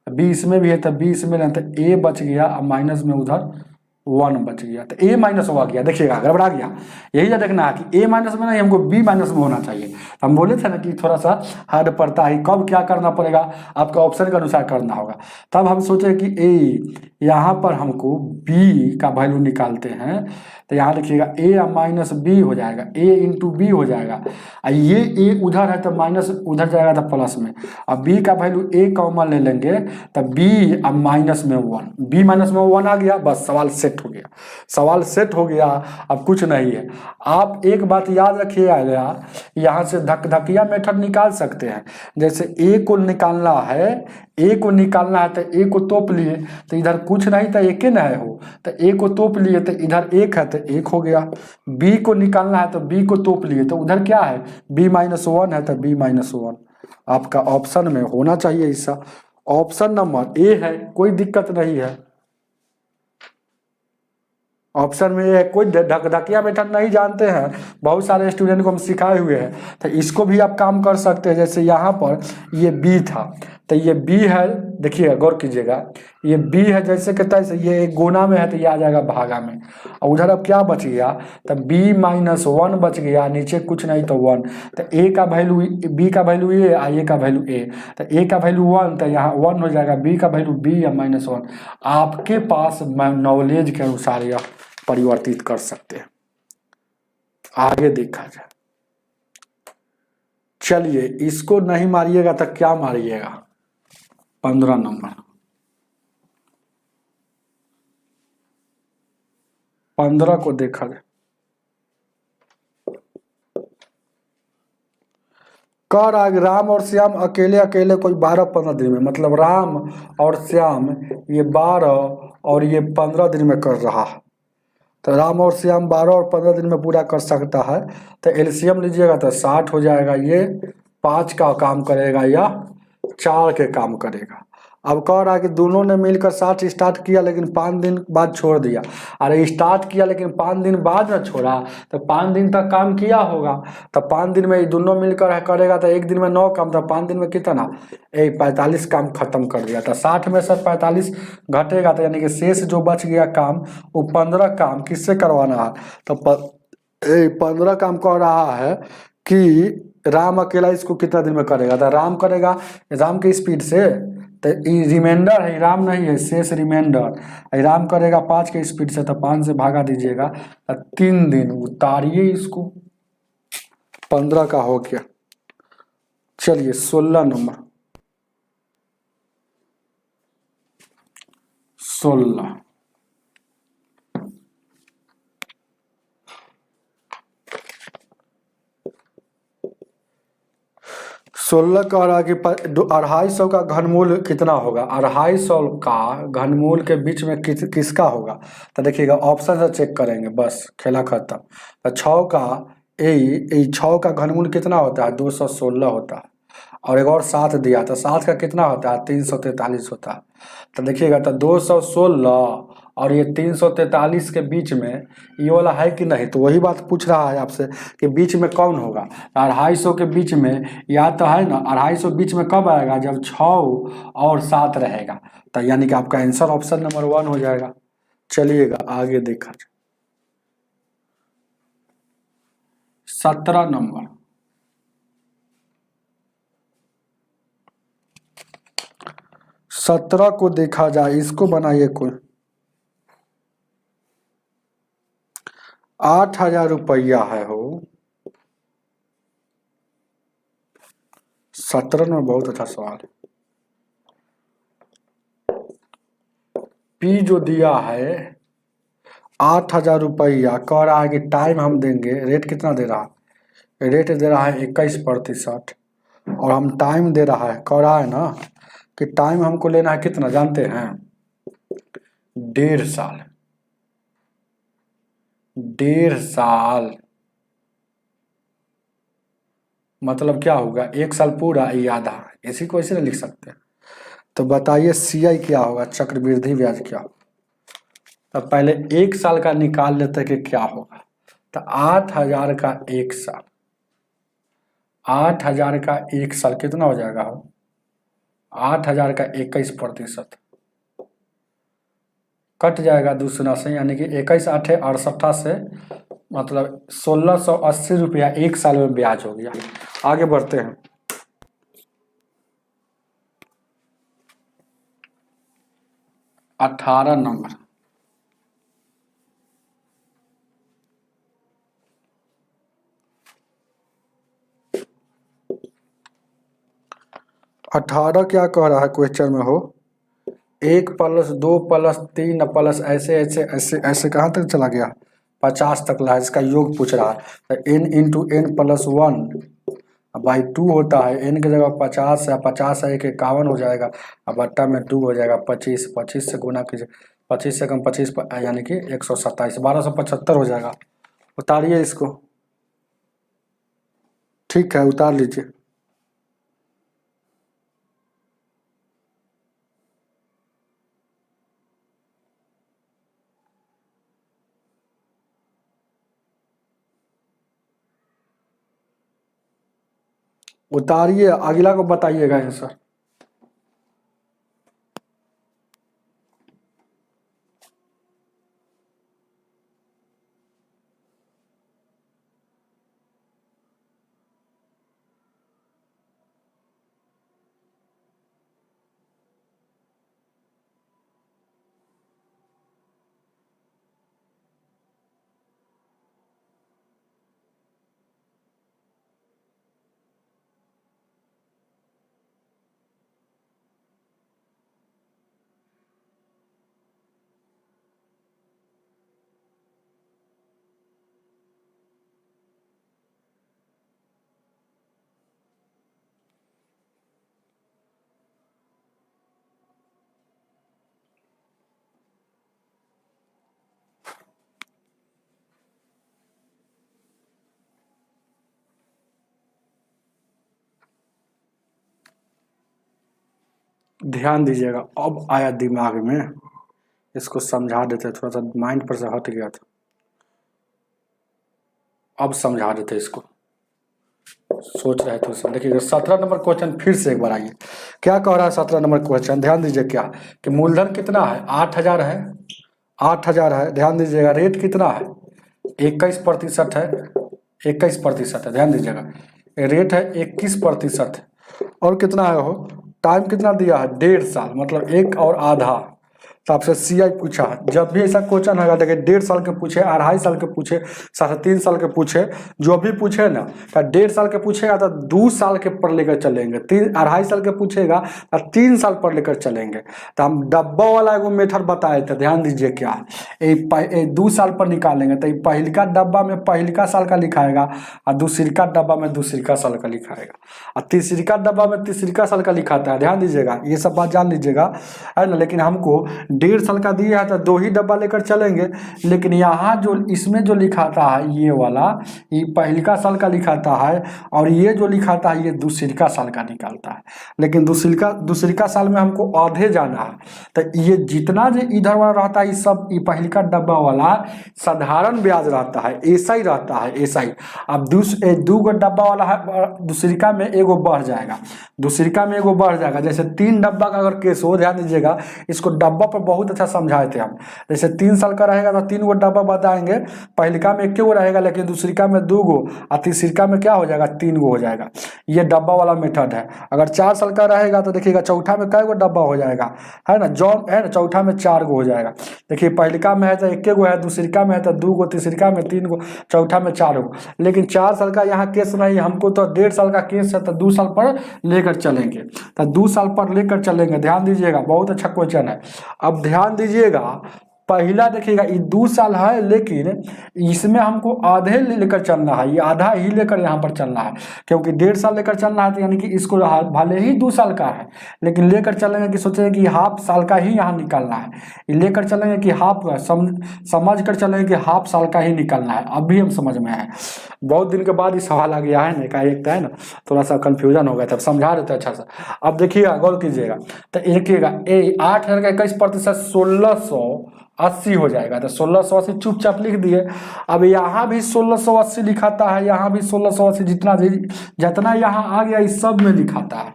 बी इसमें भी है तो बी इसमें रहता है, ए बच गया, अब माइनस में उधर 1 बच गया, तो ए माइनस हुआ गया, देखिएगा गड़बड़ा गया। यही जो देखना है कि ए माइनस में नहीं, हमको बी माइनस में होना चाहिए। हम बोले थे ना कि थोड़ा सा हार्ड पड़ता है, कब क्या करना पड़ेगा, आपका ऑप्शन के अनुसार करना होगा। तब हम सोचे कि ए, यहाँ पर हमको बी का वैल्यू निकालते हैं, तो यहाँ देखिएगा ए माइनस बी हो जाएगा, ए इंटू बी हो जाएगा, ये ए उधर है तो माइनस उधर जाएगा तो प्लस में, अब बी का वैल्यू ए कॉमन ले लेंगे, तब बी अब माइनस में 1, बी माइनस में 1 आ गया, बस सवाल सेट हो गया, सवाल सेट हो गया। अब कुछ नहीं है, आप एक बात याद रखिएगा, यहाँ से धकधकिया मेथड निकाल सकते हैं। जैसे ए को निकालना है, ए को निकालना है तो ए को तोप लिए, तो इधर कुछ नहीं था, एक न है हो, तो ए को तोप लिए तो इधर एक है तो एक हो गया। बी को निकालना है तो बी को तोप लिए, तो उधर क्या है, बी माइनस 1 है तो बी माइनस 1 आपका ऑप्शन में होना चाहिए। इसका ऑप्शन नंबर ए है, कोई दिक्कत नहीं है, ऑप्शन में ये कोई धकधकिया मेथड नहीं जानते हैं, बहुत सारे स्टूडेंट को हम सिखाए हुए हैं, तो इसको भी आप काम कर सकते हैं। जैसे यहाँ पर ये बी था, तो ये बी है, देखिए गौर कीजिएगा, ये बी है जैसे कि तैसे, ये एक गुना में है तो ये आ जाएगा भागा में, और उधर अब क्या बच गया, तो बी माइनस 1 बच गया, नीचे कुछ नहीं तो 1, तो ए का वैल्यू, बी का वैल्यू ए, ए का वैल्यू ए, तो ए का वैल्यू 1, तो यहाँ 1 हो जाएगा, बी का वैल्यू बी या माइनस 1। आपके पास नॉलेज के अनुसार यह परिवर्तित कर सकते हैं। आगे देखा जाए, चलिए इसको नहीं मारिएगा तो क्या मारिएगा, 15 नंबर, 15 को देखा जाए, कह रहा है कि राम और श्याम अकेले अकेले कोई 12-15 दिन में, मतलब राम और श्याम ये 12 और ये 15 दिन में कर रहा है। तो राम और श्याम 12 और 15 दिन में पूरा कर सकता है। तो एलसीएम लीजिएगा तो 60 हो जाएगा। ये 5 का काम करेगा या 4 के काम करेगा। अब कह रहा है कि दोनों ने मिलकर 60 स्टार्ट किया लेकिन 5 दिन बाद छोड़ दिया। अरे स्टार्ट किया लेकिन 5 दिन बाद में छोड़ा, तो 5 दिन तक काम किया होगा। तो 5 दिन में ये दोनों मिलकर करेगा तो एक दिन में 9 काम था, 5 दिन में कितना 45 काम खत्म कर दिया था। 60 में से 45 घटेगा तो यानी कि शेष जो बच गया काम वो 15 काम किससे करवाना है। तो 15 काम कह रहा है कि राम अकेला इसको कितना दिन में करेगा। तो राम करेगा राम की स्पीड से, तो रिमाइंडर है, राम नहीं है, शेष रिमाइंडर। राम करेगा 5 के स्पीड से, तो 5 से भागा दीजिएगा तो 3 दिन। उतारिए इसको, 15 का हो गया। चलिए 16 नंबर। 16 कह रहा है कि 250 का घनमूल कितना होगा। 250 का घनमूल के बीच में किसका होगा। तो देखिएगा ऑप्शन से चेक करेंगे, बस खेला खत्म। तो 6 का 6 का घनमूल कितना होता है 216 होता है। और एक और 7 दिया, तो 7 का कितना होता है 343 होता है। तो देखिएगा तो 216 और ये 343 के बीच में ये वाला है कि नहीं। तो वही बात पूछ रहा है आपसे कि बीच में कौन होगा। 250 के बीच में या तो है ना, 250 बीच में कब आएगा जब 6 और 7 रहेगा। तो यानी कि आपका आंसर ऑप्शन नंबर 1 हो जाएगा। चलिएगा आगे देखा जाए। 17 नंबर। 17 को देखा जाए, इसको बनाइए कोई। 8,000 रुपया है हो। 17 में बहुत अच्छा सवाल है। पी जो दिया है 8,000 रुपया, कह रहा है कि टाइम हम देंगे, रेट कितना दे रहा है, रेट दे रहा है 21%। और हम टाइम दे रहा है, कह रहा है ना कि टाइम हमको लेना है कितना जानते हैं, 1.5 साल। 1.5 साल मतलब क्या होगा, 1 साल पूरा या आधा, इसी को ऐसे लिख सकते हैं। तो बताइए CI क्या होगा, चक्रवृद्धि ब्याज क्या होगा। तो पहले 1 साल का निकाल लेते हैं कि क्या होगा। तो 8,000 का 1 साल, 8,000 का 1 साल कितना हो जाएगा हो, 8,000 का 21%, कट जाएगा दूसरा से, यानी कि 21 8 68 से, मतलब 1,680 रुपया 1 साल में ब्याज हो गया। आगे बढ़ते हैं। 18 नंबर। 18 क्या कह रहा है क्वेश्चन में हो, 1 + 2 + 3 प्लस ऐसे ऐसे ऐसे ऐसे कहाँ तक चला गया, 50 तक ला, इसका योग पूछ रहा है। तो n × n+1/2 होता है। n की जगह 50 है, 50 है 1 51 हो जाएगा, अब बट्टा में 2 हो जाएगा 25, 25 से गुना कीजिए, 25 से कम 25 यानी कि 127, 1275 हो जाएगा। उतारिए इसको। ठीक है उतार लीजिए। उतारिए, अगला को बताइएगा आंसर। ध्यान दीजिएगा, अब आया दिमाग में, इसको समझा देते, थोड़ा सा माइंड पर से हट गया था, अब समझा देते इसको, सोच रहे थे उसमें। देखिए 17 नंबर क्वेश्चन फिर से एक बार आइए, क्या कह रहा है 17 नंबर क्वेश्चन, ध्यान दीजिए क्या कि मूलधन कितना है 8000 है, 8000 है, ध्यान दीजिएगा, रेट कितना है 21% है, 21% है, ध्यान दीजिएगा, रेट है 21%, और कितना है वो, टाइम कितना दिया है 1.5 साल, मतलब 1 और आधा। तो आपसे सीआई पूछा, जब भी ऐसा क्वेश्चन आएगा, देखिए 1.5 साल के पूछे, 2.5 साल के पूछे, 3.5 साल के पूछे, जो भी पूछे ना, तो 1.5 साल के पूछेगा तो 2 साल के पर लेकर चलेंगे, 2.5 साल के पूछेगा तो 3 साल पर लेकर चलेंगे। तो हम डब्बा वाला एगो मेथड बताए थे, ध्यान दीजिए क्या, 2 साल पर निकालेंगे, तो पहलिका डब्बा में पहलिका साल का लिखाएगा, और दूसरिका डब्बा में दूसरिका साल का लिखाएगा, और तीसरिका डब्बा में तीसरिका साल का लिखाता है, ध्यान दीजिएगा, ये सब बात जान लीजिएगा, है ना। लेकिन हमको 1.5 साल का दिया है तो 2 ही डब्बा लेकर चलेंगे, लेकिन यहाँ जो इसमें जो लिखाता है ये वाला, ये पहलिका साल का लिखाता है, और ये जो लिखाता है ये दूसरिका साल का निकालता है, लेकिन दूसरिका साल में हमको आधे जाना है, तो ये जितना जो इधर वाला रहता है ये सब, ये पहलिका डब्बा वाला साधारण ब्याज रहता है, ऐसा ही रहता है, ऐसा ही। अब 2 गो डब्बा वाला है, दूसरिका में एगो बढ़ जाएगा, दूसरिका में एगो बढ़ जाएगा, जैसे 3 डब्बा का अगर केस हो, ध्यान दीजिएगा, इसको डब्बा पर बहुत अच्छा समझाए थे हम, जैसे 3 साल का रहेगा तो 3 गो डब्बा बताएंगे, पहलिका में 1 गो रहेगा, लेकिन दूसरिका में 2 गो, और तीसरिका में क्या हो जाएगा 3 गो हो जाएगा, ये डब्बा वाला मेथड है। अगर 4 साल का रहेगा तो देखिएगा चौथा में कै गो डब्बा हो जाएगा, है ना, जो है ना, चौथा में 4 गो हो जाएगा, देखिए पहलिका में है तो 1 गो है, दूसरिका में है तो 2 गो, तीसरिका में 3 गो, चौथा में 4 गो, लेकिन 4 साल का यहाँ केस नहीं, हमको तो 1.5 साल का केस है, तो 2 साल पर लेकर चलेंगे, तो 2 साल पर लेकर चलेंगे, ध्यान दीजिएगा, बहुत अच्छा क्वेश्चन है। अब ध्यान दीजिएगा, पहला देखिएगा ये 2 साल है, लेकिन इसमें हमको आधे लेकर चलना है, ये आधा ही लेकर यहाँ पर चलना है, क्योंकि 1.5 साल लेकर चलना है, तो यानी कि इसको भले ही 2 साल का है, लेकिन लेकर चलेंगे कि सोचेंगे कि हाफ साल का ही यहाँ निकलना है, ये लेकर चलेंगे कि हाफ समझ कर चलेंगे कि हाफ साल का ही निकलना है। अभी हम समझ में है, बहुत दिन के बाद ये सवाल आ गया है ना, एकाएक है ना, थोड़ा सा कंफ्यूजन हो गया था, समझा देते अच्छा सा। अब देखिएगा, गौर कीजिएगा, तो देखिएगा 8,000 का 21% 1680 हो जाएगा, तो 1680 चुपचाप लिख दिए। अब यहाँ भी 1680 लिखाता है, यहाँ भी 1680, जितना यहाँ आ गया इस सब में लिखाता है,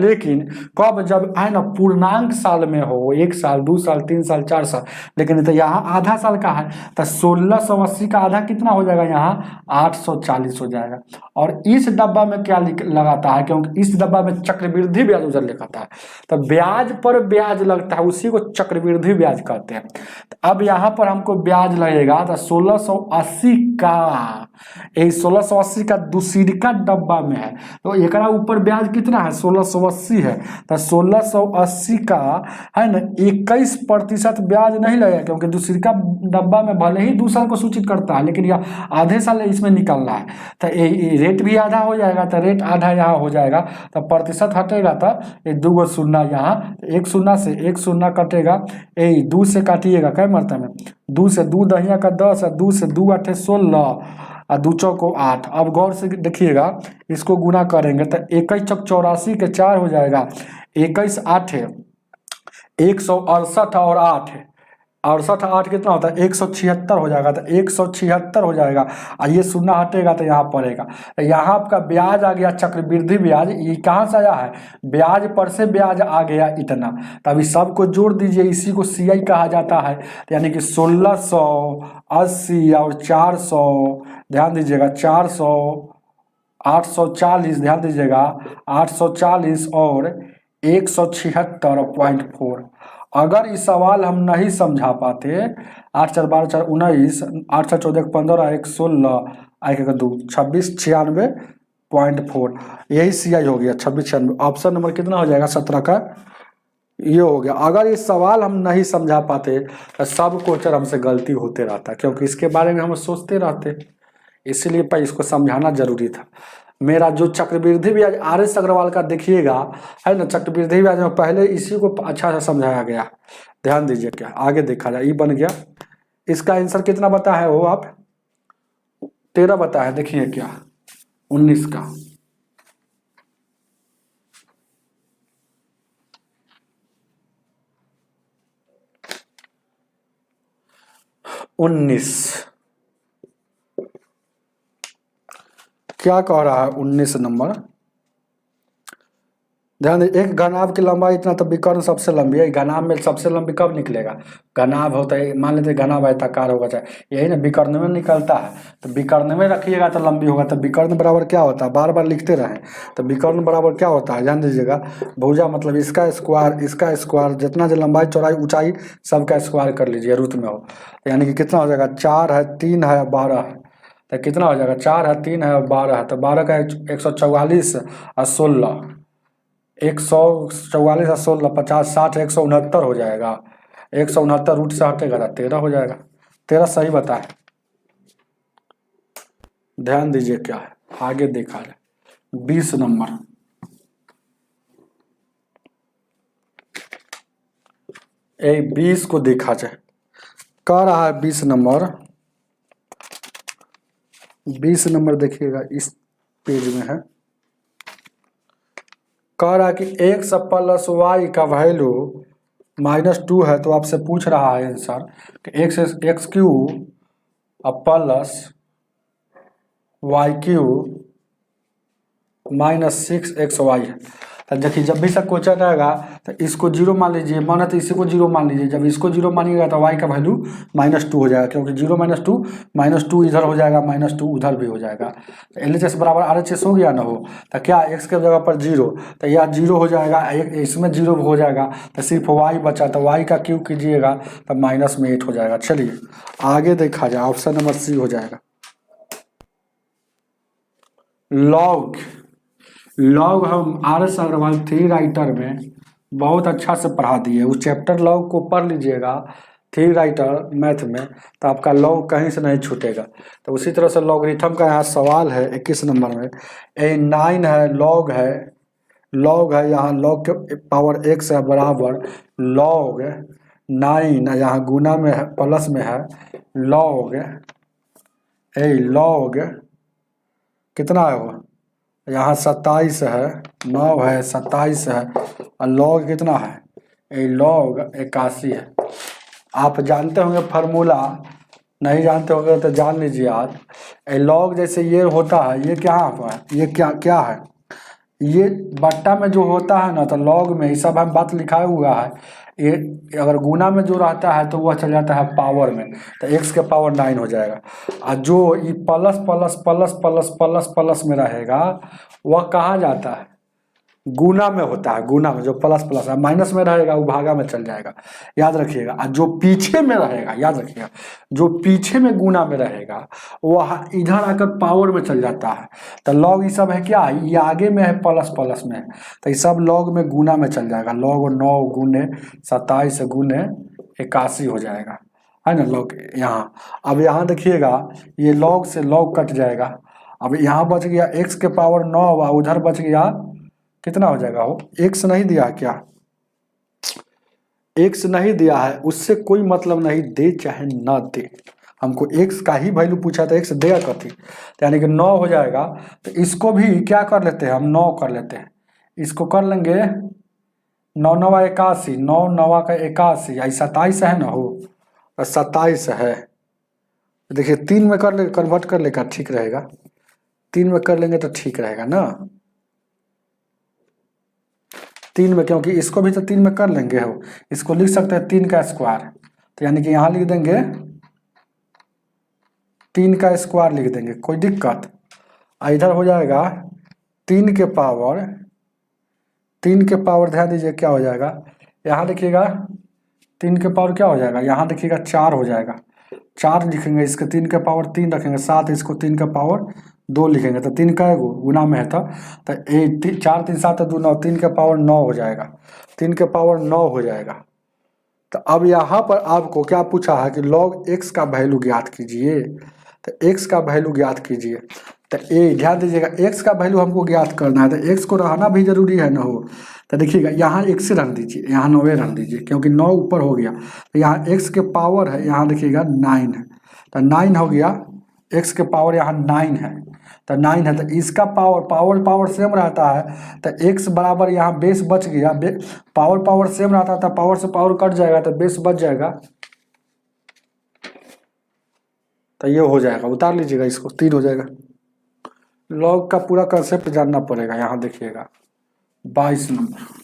लेकिन कब, जब है ना पूर्णांक साल में हो, 1 साल 2 साल 3 साल 4 साल, लेकिन तो यहाँ आधा साल का है, तो 1680 का आधा कितना हो जाएगा, यहाँ 840 हो जाएगा। और इस डब्बा में क्या लगाता है, क्योंकि इस डब्बा में चक्रवृद्धि ब्याज उधर लिखाता है, तो ब्याज पर ब्याज लगता है, उसी को चक्रवृद्धि ब्याज कहते हैं। तो अब यहाँ पर हमको ब्याज लगेगा, तो 1680 का, ये 1680 का दूसरिका डब्बा में है, तो एक ऊपर ब्याज कितना है 1680 है, तो 1680 का है ना 21% ब्याज नहीं लगेगा, क्योंकि दूसरिका डब्बा में भले ही 2 साल को सूचित करता है, लेकिन यह आधे साल इसमें निकलना है, तो ये रेट भी आधा हो जाएगा, तो रेट आधा यहाँ हो जाएगा, तो प्रतिशत हटेगा, तो ये 2 गो शून्य यहाँ, 1 शून्य से 1 शून्य कटेगा, ये 2 से काटिएगा, कै मरतबा में 2 से 2 दहिया का 10, 2 से 2 8 16, और 2 चौको 8। अब गौर से देखिएगा, इसको गुना करेंगे तो 21 चौक 84 के 4 हो जाएगा, 21 8 168 और 8 68 8 कितना होता है 176 हो जाएगा, तो 176 हो जाएगा, और ये शून्य हटेगा तो यहाँ पड़ेगा, तो यहाँ आपका ब्याज आ गया चक्रवृद्धि ब्याज, ये कहाँ से आया है, ब्याज पर से ब्याज आ गया इतना, तो अभी सबको जोड़ दीजिए, इसी को सीआई कहा जाता है, तो यानी कि 1680 और 400, ध्यान दीजिएगा 400 840, ध्यान दीजिएगा 840 और 176.4। अगर इस सवाल हम नहीं समझा पाते, 8 4 12 4 19, 8 4 14 15 1 16 1 2 26 96.4, यही सीआई हो गया 26 96। ऑप्शन नंबर कितना हो जाएगा 17 का, ये हो गया। अगर ये सवाल हम नहीं समझा पाते तो सब क्वेश्चन हमसे गलती होते रहता, क्योंकि इसके बारे में हम सोचते रहते, इसीलिए पर इसको समझाना जरूरी था। मेरा जो चक्रवृद्धि ब्याज RS अग्रवाल का देखिएगा, है ना, चक्रवृद्धि ब्याज में पहले इसी को अच्छा से समझाया गया, ध्यान दीजिए, क्या आगे देखा जाए, ये बन गया। इसका आंसर कितना बता है वो, आप 13 बता है, देखिए क्या 19 का, 19। क्या कह रहा है 19 नंबर? ध्यान दीजिए, एक घनाभ की लंबाई इतना तो विकर्ण सबसे लंबी है। घनाभ में सबसे लंबी कब निकलेगा? घनाभ होता है, मान लेते हैं घनाभ आयताकार होगा, चाहे यही ना विकर्ण में निकलता है, तो विकर्ण में रखिएगा तो लंबी होगा। तो विकर्ण बराबर क्या होता है, बार बार लिखते रहें, तो विकर्ण बराबर क्या होता है ध्यान दीजिएगा। भुजा मतलब इसका स्क्वायर जितना जो लंबाई चौड़ाई ऊंचाई सबका स्क्वायर कर लीजिए रूट में हो, यानी कि कितना हो जाएगा, 4 है 3 है 12 है, तो कितना हो जाएगा, 4 है 3 है 12 है, तो 12 का 144 और 16, 144 और 16 50 60 169 हो जाएगा। 169 रूट से हटेगा तो 13 हो जाएगा। 13 सही बताए। ध्यान दीजिए क्या है, आगे देखा जाए 20 नंबर। ए 20 को देखा जाए, कह रहा है 20 नंबर। 20 नंबर देखिएगा इस पेज में है, कह रहा है कि x प्लस वाई का वैल्यू -2 है, तो आपसे पूछ रहा है आंसर कि x cube plus y cube -6xy है। तो देखिए जब भी सब क्वेश्चन आएगा तो इसको 0 मान लीजिए, माना तो इसी को 0 मान लीजिए। जब इसको 0 मानिएगा तो y का वैल्यू -2 हो जाएगा, क्योंकि 0 -2 इधर हो जाएगा, -2 उधर भी हो जाएगा। तो LHS बराबर RHS हो गया ना हो, तो क्या x के जगह पर 0, तो यह 0 हो जाएगा, इसमें 0 हो जाएगा, तो सिर्फ y बचा, तो y का क्यूब कीजिएगा तो -8 हो जाएगा। चलिए आगे देखा जाए, ऑप्शन नंबर सी हो जाएगा। लॉग हम RS अग्रवाल 3 राइटर में बहुत अच्छा से पढ़ा दिए, उस चैप्टर लॉग को पढ़ लीजिएगा 3 राइटर मैथ में, तो आपका लॉग कहीं से नहीं छूटेगा। तो उसी तरह से लॉगरिथम का यहाँ सवाल है 21 नंबर में। 9 है, लॉग है यहाँ, लॉग के पावर x है बराबर लॉग 9, यहाँ गुना में है प्लस में है लॉग कितना है वो, यहाँ 27 है, 9 है 27 है, और लॉग कितना है, लॉग 81 है। आप जानते होंगे फार्मूला, नहीं जानते होंगे तो जान लीजिए आप। लॉग जैसे ये होता है, ये क्या है, ये क्या है, ये बट्टा में जो होता है ना, तो लॉग में ये सब हम बात लिखा हुआ है। ये अगर गुना में जो रहता है तो वह चल जाता है पावर में, तो x के पावर 9 हो जाएगा। और जो ये plus plus plus plus plus plus में रहेगा वह कहाँ जाता है, गुना में होता है। गुना में जो प्लस प्लस है, माइनस में रहेगा वो भागा में चल जाएगा, याद रखिएगा। और जो पीछे में रहेगा, याद रखिएगा, जो पीछे में गुना में रहेगा वह इधर आकर पावर में चल जाता है। तो लॉग ये सब है क्या, ये आगे में है प्लस प्लस में है, तो ये सब लॉग में गुना में चल जाएगा। लॉग 9 गुने 27 गुने 81 हो जाएगा, है ना लॉग यहाँ। अब यहाँ देखिएगा ये लॉग से लॉग कट जाएगा। अब यहाँ बच गया x के पावर 9, उधर बच गया कितना हो जाएगा, हो x नहीं दिया क्या, x नहीं दिया है, उससे कोई मतलब नहीं, दे चाहे ना दे, हमको x का ही वैल्यू पूछा था, x देगा कथी, तो यानी कि 9 हो जाएगा। तो इसको भी क्या कर लेते हैं हम, 9 कर लेते हैं, इसको कर लेंगे 9 9 81, 9 9 का 81, या 27 है ना हो, 27 है। देखिए 3 में कर ले, कन्वर्ट कर लेगा ठीक रहेगा, 3 में कर लेंगे तो ठीक रहेगा ना, 3 में, क्योंकि इसको भी तो 3 में कर लेंगे हो, इसको लिख सकते हैं 3 का स्क्वायर, तो यानी कि यहाँ लिख देंगे 3 का स्क्वायर लिख देंगे, कोई दिक्कत। इधर हो जाएगा 3 के पावर ध्यान दीजिए क्या हो जाएगा, यहाँ देखिएगा 3 के पावर क्या हो जाएगा, यहाँ देखिएगा 4 हो जाएगा, 4 लिखेंगे, इसके 3 के पावर 3 रखेंगे, 7 इसको 3 का पावर 2 लिखेंगे, तो 3 का गुना में है तो 4 3 7 2 9, 3 के पावर 9 हो जाएगा, 3 के पावर 9 हो जाएगा। तो अब यहाँ पर आपको क्या पूछा है कि लॉग x का वैल्यू ज्ञात कीजिए, तो x का वैल्यू ज्ञात कीजिए। तो ध्यान दीजिएगा x का वैल्यू हमको ज्ञात करना है, तो x को रहना भी जरूरी है ना हो। तो देखिएगा यहाँ x रख दीजिए, यहाँ 9 रख दीजिए, क्योंकि 9 ऊपर हो गया, तो यहाँ x के पावर है, यहाँ देखिएगा 9 है, तो 9 हो गया, x के पावर यहाँ 9 है, तो 9 है, तो इसका पावर सेम रहता है, तो x बराबर यहाँ बेस बच गया, पावर सेम रहता था, पावर से पावर कट जाएगा तो बेस बच जाएगा, तो ये हो जाएगा, उतार लीजिएगा इसको, 3 हो जाएगा। लॉग का पूरा कंसेप्ट जानना पड़ेगा। यहाँ देखिएगा 22 नंबर,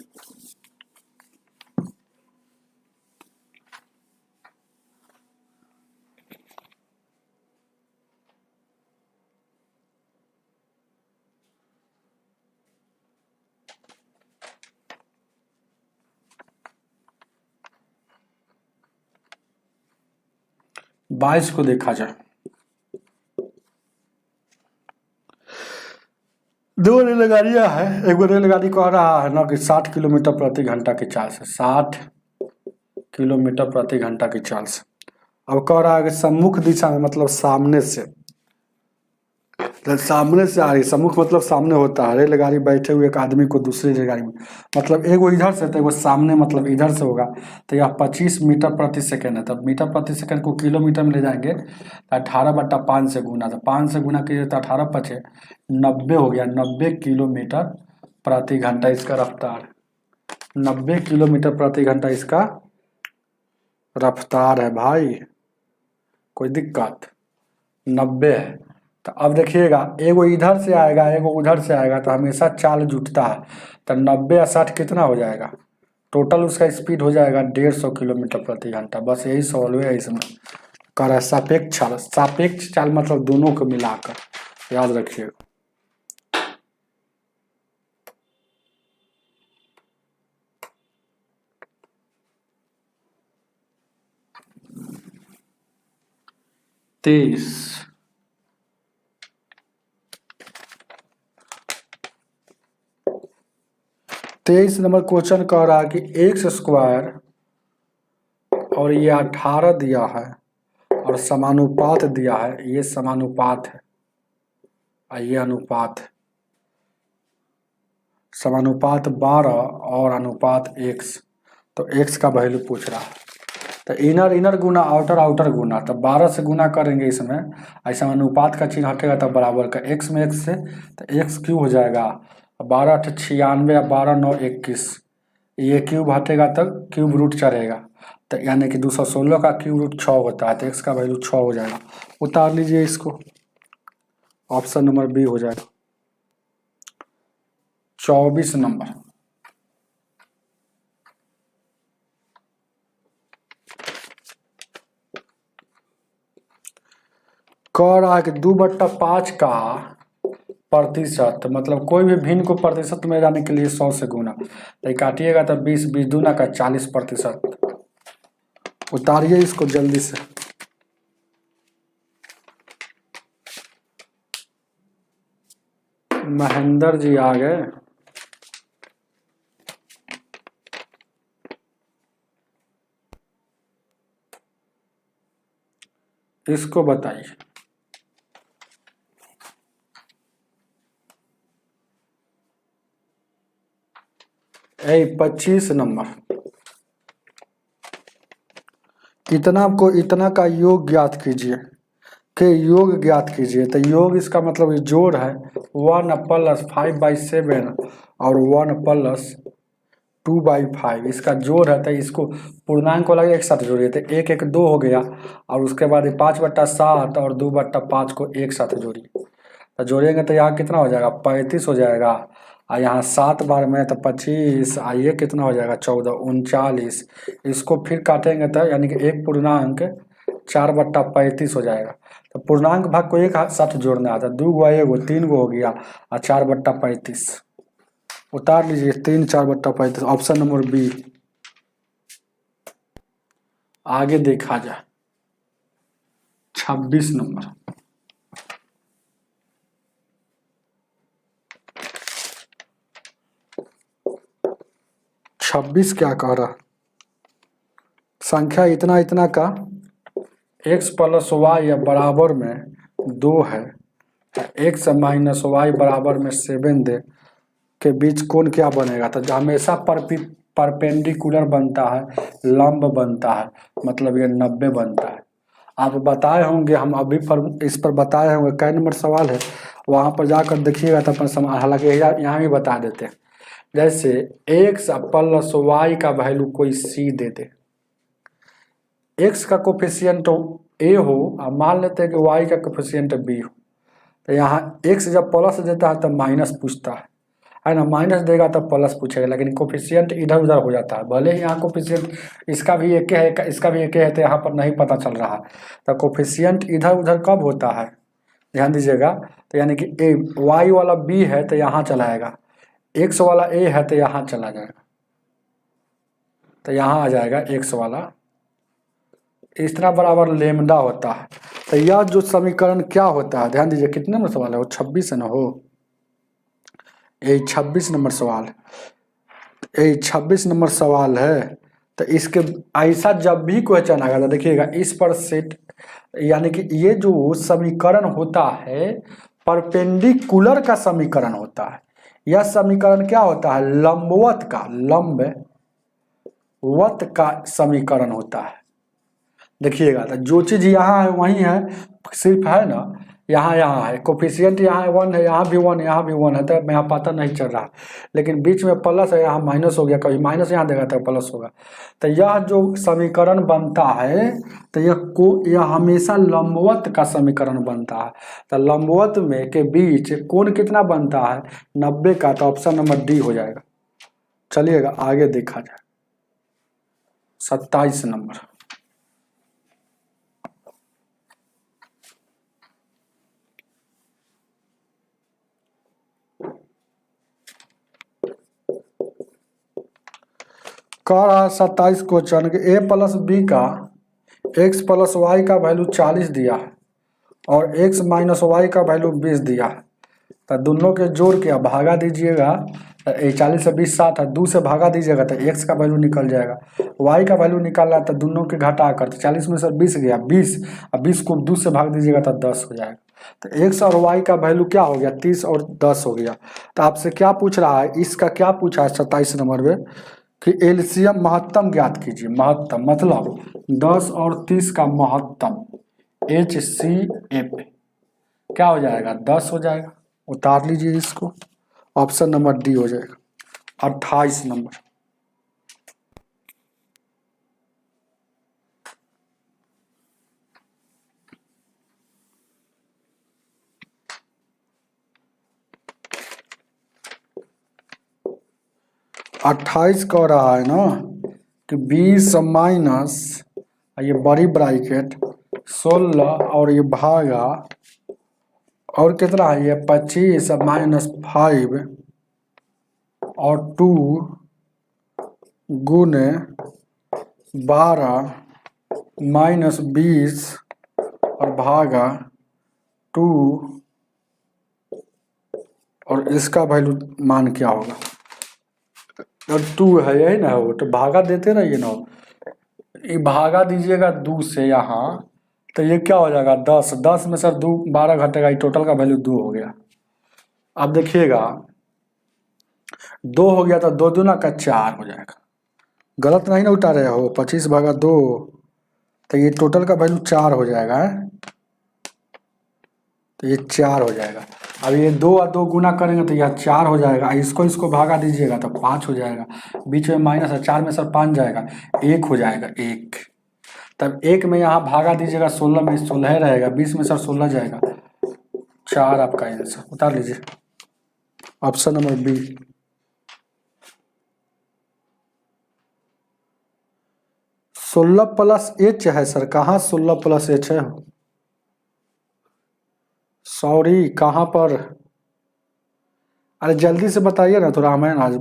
बाईस को देखा जाए। दो रेलगाड़ियां हैं, एक रेलगाड़ी कह रहा है ना कि 60 किलोमीटर प्रति घंटा की चाल से, 60 किलोमीटर प्रति घंटा की चाल से। अब कह रहा है कि सम्मुख दिशा में, मतलब सामने से, सामने से आ रही, सम्मुख मतलब सामने होता है, रेलगाड़ी बैठे हुए एक आदमी को दूसरी रेलगाड़ी में, मतलब एक वो इधर से तो वो सामने, मतलब इधर से होगा, तो यह 25 मीटर प्रति सेकेंड है। तब मीटर प्रति सेकेंड को किलोमीटर में ले जाएंगे तो 18/5 से गुना, तो 5 से गुना कीजिए तो 18 पचे 90 हो गया, 90 किलोमीटर प्रति घंटा इसका रफ्तार, 90 किलोमीटर प्रति घंटा इसका रफ्तार है भाई। कोई दिक्कत? 90 है। तो अब देखिएगा, एगो इधर से आएगा, एगो उधर से आएगा, तो हमेशा चाल जुटता है। तो 90 या 60 कितना हो जाएगा? टोटल उसका स्पीड हो जाएगा 150 किलोमीटर प्रति घंटा। बस यही सॉल्व है इसमें। कर रहा है सापेक्ष चाल, सापेक्ष चाल मतलब दोनों को मिलाकर, याद रखिएगा। तेईस 23 नंबर क्वेश्चन कह रहा है कि एक्स स्क्वायर और ये 18 दिया है और समानुपात दिया है, ये समानुपात है और ये अनुपात है। समानुपात 12 और अनुपात x, तो x का वैल्यू पूछ रहा है। तो इनर इनर गुना आउटर आउटर गुना, तो 12 से गुना करेंगे इसमें, ऐसा अनुपात का चिन्ह हटेगा तब बराबर का x में x से, तो x क्यूब हो जाएगा 12 8 96 या 12 9 21, ये क्यूब हटेगा तब क्यूब रूट चढ़ेगा, तो यानी कि 216 का क्यूब रूट 6 होता है, तो x का वैल्यू 6 हो जाएगा। उतार लीजिए इसको, ऑप्शन नंबर बी हो जाएगा। 24 नंबर, कह रहा है कि 2/5 का प्रतिशत, मतलब कोई भी भिन्न को प्रतिशत में जाने के लिए 100 से गुना, तो काटिएगा तो 20 20 दूना का 40%। उतारिए इसको जल्दी से। महेंद्र जी आ गए। इसको बताइए। ए 25 नंबर, इतना को इतना का योग ज्ञात कीजिए, के योग ज्ञात कीजिए। तो योग इसका मतलब ये जोड़ है, 1 + 5/7 और 1 + 2/5, इसका जोड़ है। तो इसको पूर्णांक वाला एक साथ जोड़िए, तो 1 1 2 हो गया, और उसके बाद 5/7 और 2/5 को एक साथ जोड़िए, तो जोड़ेंगे तो यहाँ कितना हो जाएगा? 35 हो जाएगा, और यहाँ 7 बार में तो 25, ये कितना हो जाएगा? 14 39। इसको फिर काटेंगे तो यानी कि एक पूर्णांक 4/35 हो जाएगा। तो पूर्णांक भाग को एक साथ जोड़ना आता है, 2 गो 1 गो 3 गो हो गया, और 4/35। उतार लीजिए 3 4/35, ऑप्शन नंबर बी। आगे देखा जाए 26 नंबर, क्या कह रहा? संख्या इतना इतना का x + y या बराबर में 2 है, x - y बराबर में 7 दे के बीच कोण क्या बनेगा? तो हमेशा परपेंडिकुलर बनता है, लंब बनता है, मतलब ये 90 बनता है। आप बताए होंगे, हम अभी इस पर बताए होंगे, कई नंबर सवाल है, वहाँ पर जाकर देखिएगा तो अपन सवाल, हालांकि यहाँ भी बता देते हैं। जैसे x + y का वैल्यू कोई c दे दे, x का कोफिशिएंट ए हो और मान लेते हैं कि वाई का कोफिशिएंट बी हो, तो यहाँ एक्स जब प्लस देता है तब माइनस पूछता है ना, माइनस देगा तब प्लस पूछेगा, लेकिन कोफिशिएंट इधर उधर हो जाता है। भले ही यहाँ कोफिशिएंट इसका भी एक है इसका भी एक है, तो यहाँ पर नहीं पता चल रहा, तो कोफिशिएंट इधर उधर कब होता है ध्यान दीजिएगा। तो यानी कि ए वाई वाला बी है तो यहाँ चला आएगा, एक्स वाला ए है तो यहाँ चला जाएगा, तो यहाँ आ जाएगा एक्स वाला, इस तरह बराबर लेमडा होता है। तो यह जो समीकरण क्या होता है ध्यान दीजिए, कितने नंबर सवाल है वो 26 है ना, हो यही 26 नंबर सवाल, यही 26 नंबर सवाल है। तो इसके ऐसा जब भी क्वेश्चन आएगा तो देखिएगा इस पर सेट, यानी कि ये जो समीकरण होता है परपेंडिकुलर का समीकरण होता है। यह समीकरण क्या होता है, लंबवत का समीकरण होता है। देखिएगा तो जो चीज यहाँ है वही है, सिर्फ है ना यहाँ है कोफिशिएंट, यहाँ 1 है, यहाँ भी 1 यहाँ भी 1 है, तो यहाँ पता नहीं चल रहा, लेकिन बीच में प्लस है, यहाँ माइनस हो गया, कभी माइनस यहाँ देगा तो प्लस होगा। तो यह जो समीकरण बनता है तो यह हमेशा लंबवत का समीकरण बनता है। तो लंबवत में के बीच कोण कितना बनता है 90 का, तो ऑप्शन नंबर डी हो जाएगा। चलिएगा आगे देखा जाए 27 नंबर। कह रहा है 27 क्वेश्चन कि ए प्लस बी का एक्स प्लस वाई का वैल्यू 40 दिया है और एक्स माइनस वाई का वैल्यू 20 दिया है। तो दोनों के जोड़ के भागा दीजिएगा, 40 से 20 7 है, 2 से भागा दीजिएगा तो एक्स का वैल्यू निकल जाएगा, वाई का वैल्यू निकालना है तो दोनों के घटा कर, तो 40 में से 20 गया 20, और 20 को 2 से भाग दीजिएगा तो 10 हो जाएगा। तो एक्स और वाई का वैल्यू क्या हो गया 30 और 10 हो गया। तो आपसे क्या पूछ रहा है, इसका क्या पूछा है 27 नंबर में कि एलसीएम महत्तम ज्ञात कीजिए। महत्तम मतलब 10 और 30 का महत्तम HCF क्या हो जाएगा 10 हो जाएगा। उतार लीजिए इसको, ऑप्शन नंबर डी हो जाएगा 28 नंबर। अट्ठाईस कह रहा है ना कि 20 माइनस ये बड़ी ब्रैकेट 16 और ये भागा और कितना है ये 25 माइनस 5 और 2 गुने 12 माइनस 20 और भागा 2 और इसका वैल्यू मान क्या होगा, और 2 है यही ना हो, तो भागा देते रहिए ना, ये भागा दीजिएगा 2 से यहाँ, तो ये क्या हो जाएगा 10, 10 में सर 2 12 घटेगा, ये टोटल का वैल्यू 2 हो गया। अब देखिएगा 2 हो गया तो 2 दूना का 4 हो जाएगा, गलत नहीं ना उतारे हो, 25 भागा 2, तो ये टोटल का वैल्यू 4 हो जाएगा है? तो ये 4 हो जाएगा। अब ये 2 और 2 गुना करेंगे तो यह 4 हो जाएगा, इसको भागा दीजिएगा तो 5 हो जाएगा, बीच में माइनस है, 4 में सर 5 जाएगा, 1 हो जाएगा 1। तब 1 में यहाँ भागा दीजिएगा 16 में 16 रहेगा, 20 में सर 16 जाएगा, 4 आपका आंसर। उतार लीजिए ऑप्शन नंबर बी। सोलह प्लस एच है सर, कहाँ 16 प्लस एच है, सॉरी कहाँ पर, अरे जल्दी से बताइए ना, थोड़ा हमें आज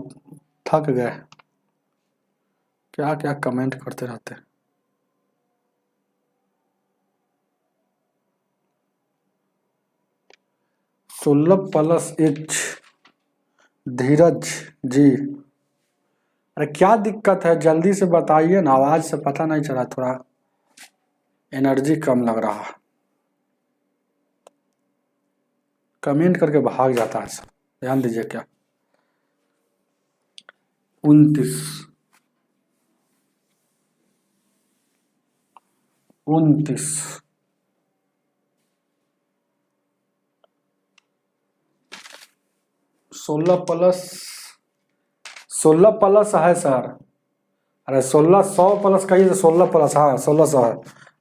थक गए, क्या क्या कमेंट करते रहते हैं। सोलह प्लस एच, धीरज जी, अरे क्या दिक्कत है जल्दी से बताइए ना, आवाज से पता नहीं चला, थोड़ा एनर्जी कम लग रहा, कमेंट करके भाग जाता है सब, ध्यान दीजिए। क्या 29 16 प्लस है सर, अरे 1600 प्लस कहिए तो 16 प्लस, हाँ 1600 है,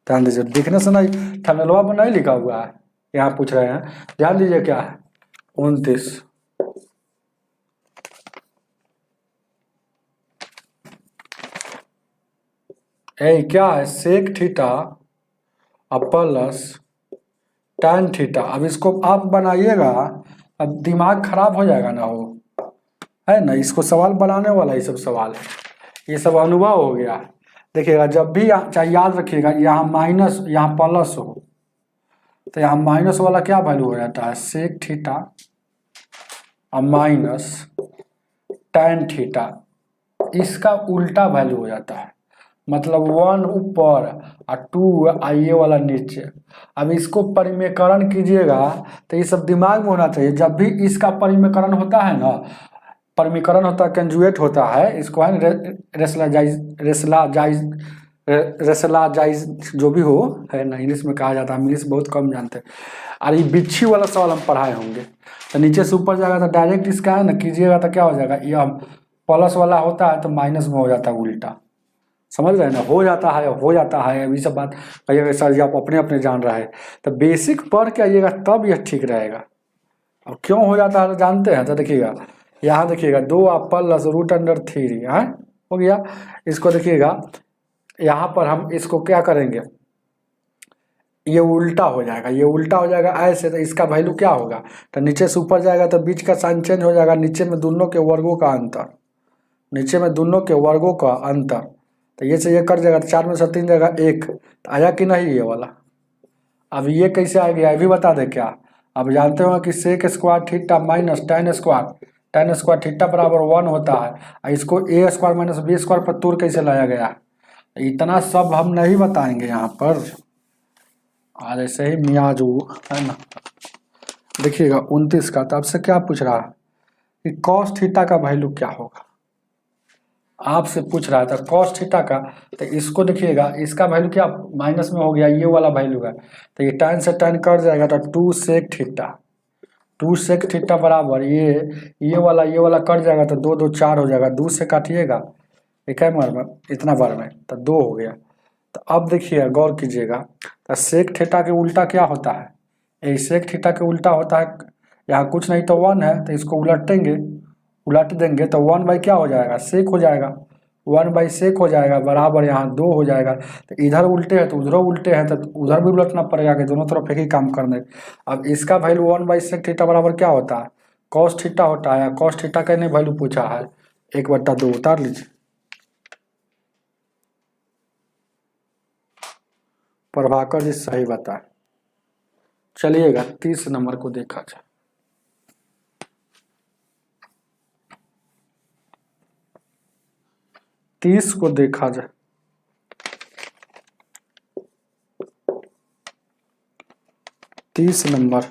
ध्यान दीजिए, दिखने से नहीं, थर्मलवा पर नहीं लिखा हुआ है, यहाँ पूछ रहे हैं। ध्यान दीजिए क्या है 29। क्या है सेक थीटा अब प्लस tan थीटा। अब इसको आप बनाइएगा, अब दिमाग खराब हो जाएगा ना, हो है ना, इसको सवाल बनाने वाला ये सब सवाल है, ये सब अनुभव हो गया। देखिएगा जब भी चाहे याद रखिएगा, यहाँ माइनस यहाँ प्लस हो तो यहाँ माइनस वाला क्या वैल्यू हो जाता है सेक थीटा और माइनस tan थीटा, इसका उल्टा वैल्यू हो जाता है, मतलब 1 ऊपर और 2 ये वाला नीचे। अब इसको परिमेकरण कीजिएगा तो ये सब दिमाग में होना चाहिए, जब भी इसका परिमेकरण होता है ना, परिमेकरण होता है कंजुएट होता है, इसको है रेसलाजाइज जो भी हो है ना, इंग्लिश में कहा जाता है, इंग्लिश बहुत कम जानते हैं। और ये बिच्छी वाला सवाल हम पढ़ाए होंगे, तो नीचे से ऊपर जाएगा तो डायरेक्ट इसका है ना कीजिएगा तो क्या हो जाएगा, ये प्लस वाला होता है तो माइनस में हो जाता है उल्टा, समझ रहे हैं ना, हो जाता है। अभी सब बात कहिएगा सर जी आप अपने अपने जान रहे हैं, तो बेसिक पढ़ के आइएगा तब यह ठीक रहेगा। अब क्यों हो जाता है तो जानते हैं, तो देखिएगा यहाँ देखिएगा 2 प्लस √3 है हो गया। इसको देखिएगा यहाँ पर हम इसको क्या करेंगे, ये उल्टा हो जाएगा, ये उल्टा हो जाएगा ऐसे, तो इसका वैल्यू क्या होगा, तो नीचे से ऊपर जाएगा तो बीच का साइन चेंज हो जाएगा, नीचे में दोनों के वर्गों का अंतर, नीचे में दोनों के वर्गों का अंतर, तो ये से ये कट जाएगा, 4 में से 3 जाएगा 1, तो आया कि नहीं ये वाला। अब ये कैसे आ गया ये भी बता दे क्या, अब जानते हो कि sec square theta minus tan square theta बराबर 1 होता है, और इसको a square minus b square पर तोड़ कैसे लाया गया, इतना सब हम नहीं बताएंगे यहाँ पर। और ऐसे ही मियाजू है ना, देखिएगा 29 का, तो आपसे क्या पूछ रहा है कि cos थीटा का वैल्यू क्या होगा, आपसे पूछ रहा था cos थीटा का, तो इसको देखिएगा इसका वैल्यू क्या माइनस में हो गया, ये वाला वैल्यू है, तो ये tan से tan कट जाएगा तो 2 सेक थीटा बराबर ये वाला कट जाएगा तो 2 2 4 हो जाएगा, 2 से काटिएगा एक है बार में, इतना बार में तो 2 हो गया। तो अब देखिए गौर कीजिएगा, तो सेक थीटा के उल्टा क्या होता है, ये सेक थीटा के उल्टा होता है, यहाँ कुछ नहीं तो 1 है, तो इसको उलट देंगे तो 1 बाई क्या हो जाएगा सेक हो जाएगा, 1 बाई सेक हो जाएगा बराबर यहाँ 2 हो जाएगा। तो इधर उल्टे है तो उधर उल्टे है, तो उधर भी उलटना पड़ेगा कि दोनों तरफ एक ही काम करने। अब इसका वैल्यू 1 बाई सेक थीटा बराबर क्या होता है कॉस थीटा होता है, कॉस थीटा का नहीं वैल्यू पूछा है 1/2 उतार लीजिए। प्रभाकर जी सही बताए। चलिएगा 30 नंबर को देखा जाए। 30 को देखा जाए, 30 नंबर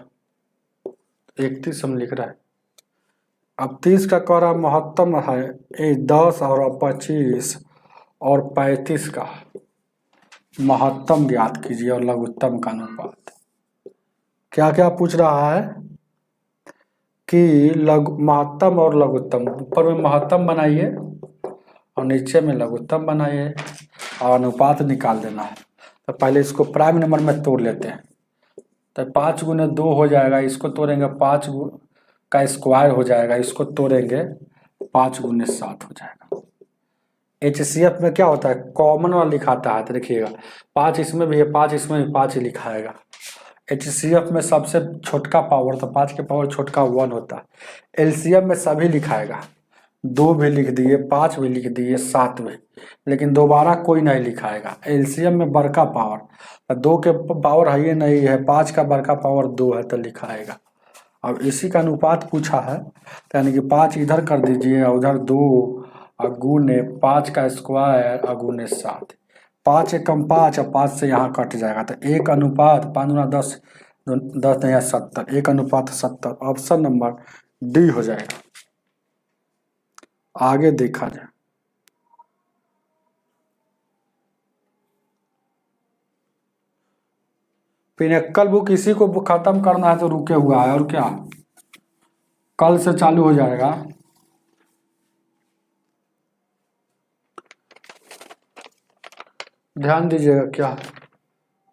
31 हम लिख रहे हैं। अब 30 का कह रहा महत्तम है 10 और 25 और 35 का महत्तम ज्ञात कीजिए और लघुत्तम का अनुपात। क्या क्या पूछ रहा है कि महत्तम और लघुत्तम, ऊपर में महत्तम बनाइए और नीचे में लघुत्तम बनाइए और अनुपात निकाल देना है। तो पहले इसको प्राइम नंबर में तोड़ लेते हैं, तो 5 गुने 2 हो जाएगा, इसको तोड़ेंगे 5 का स्क्वायर हो जाएगा, इसको तोड़ेंगे 5 गुने 7 हो जाएगा। HCF में क्या होता है कॉमन वाला लिखाता है, तो देखिएगा 5 इसमें भी है 5 इसमें भी 5 ही लिखाएगा। HCF में सबसे छोटका पावर, तो 5 के पावर छोटका 1 होता है। LCM में सभी लिखाएगा, 2 भी लिख दिए 5 भी लिख दिए 7 भी, लेकिन दोबारा कोई नहीं लिखाएगा। LCM में बड़का पावर 2 के पावर है ये नहीं है, 5 का बड़का पावर 2 है तो लिखाएगा। अब इसी का अनुपात पूछा है, तो यानी कि 5 इधर कर दीजिए और उधर 2 और गुने 5 का स्क्वायर और गुने 7, 5 एकम 5 और 5 से यहाँ कट जाएगा, तो 1:5 गुना 10 10 नहीं 70, 1:70। ऑप्शन नंबर डी हो जाएगा। आगे देखा जाए, पिनक्कल बुक इसी को खत्म करना है तो रुके हुआ है, और क्या कल से चालू हो जाएगा। ध्यान दीजिएगा क्या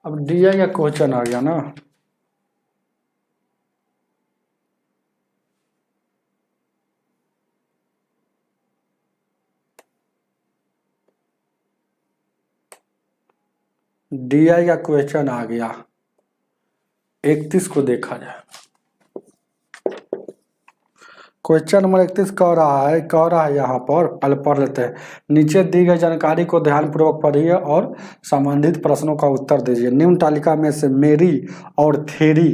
अब DI का क्वेश्चन आ गया ना। DI का क्वेश्चन आ गया। 31 को देखा जाए। क्वेश्चन नंबर 31 कह रहा है यहाँ पर, पहले पढ़ लेते हैं। नीचे दी गई जानकारी को ध्यानपूर्वक पढ़िए और संबंधित प्रश्नों का उत्तर दीजिए। निम्न तालिका में से मेरी और थेरी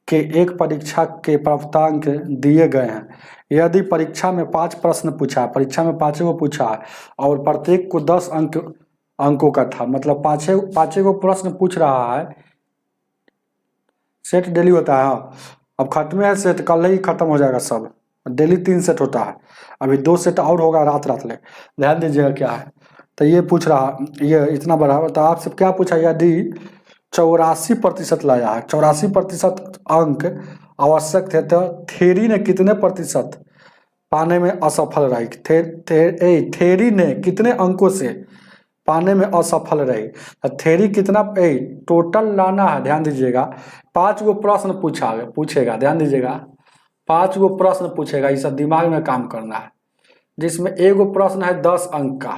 के एक परीक्षा के प्राप्तांक दिए गए हैं। यदि परीक्षा में 5 प्रश्न पूछा, परीक्षा में 5 को पूछा और प्रत्येक को 10 अंकों का था, मतलब 5 को प्रश्न पूछ रहा है। सेट डेली होता है। हाँ, अब खत्म है सेट, कल ही खत्म हो जाएगा सब। डेली 3 सेट होता है, अभी 2 सेट और होगा रात ले। ध्यान दीजिएगा क्या है। तो ये पूछ रहा, ये इतना बड़ा, तो आपसे क्या पूछा, यदि 84% लाया है, 84% अंक आवश्यक थे, तो थेरी ने कितने प्रतिशत पाने में असफल रही? थेरी ने कितने अंकों से पाने में असफल रही? थेरी कितना टोटल लाना है। ध्यान दीजिएगा, 5 गो प्रश्न पूछेगा। ध्यान दीजिएगा, 5 गो प्रश्न पूछेगा, ये सब दिमाग में काम करना है। जिसमें एगो प्रश्न है 10 अंक का,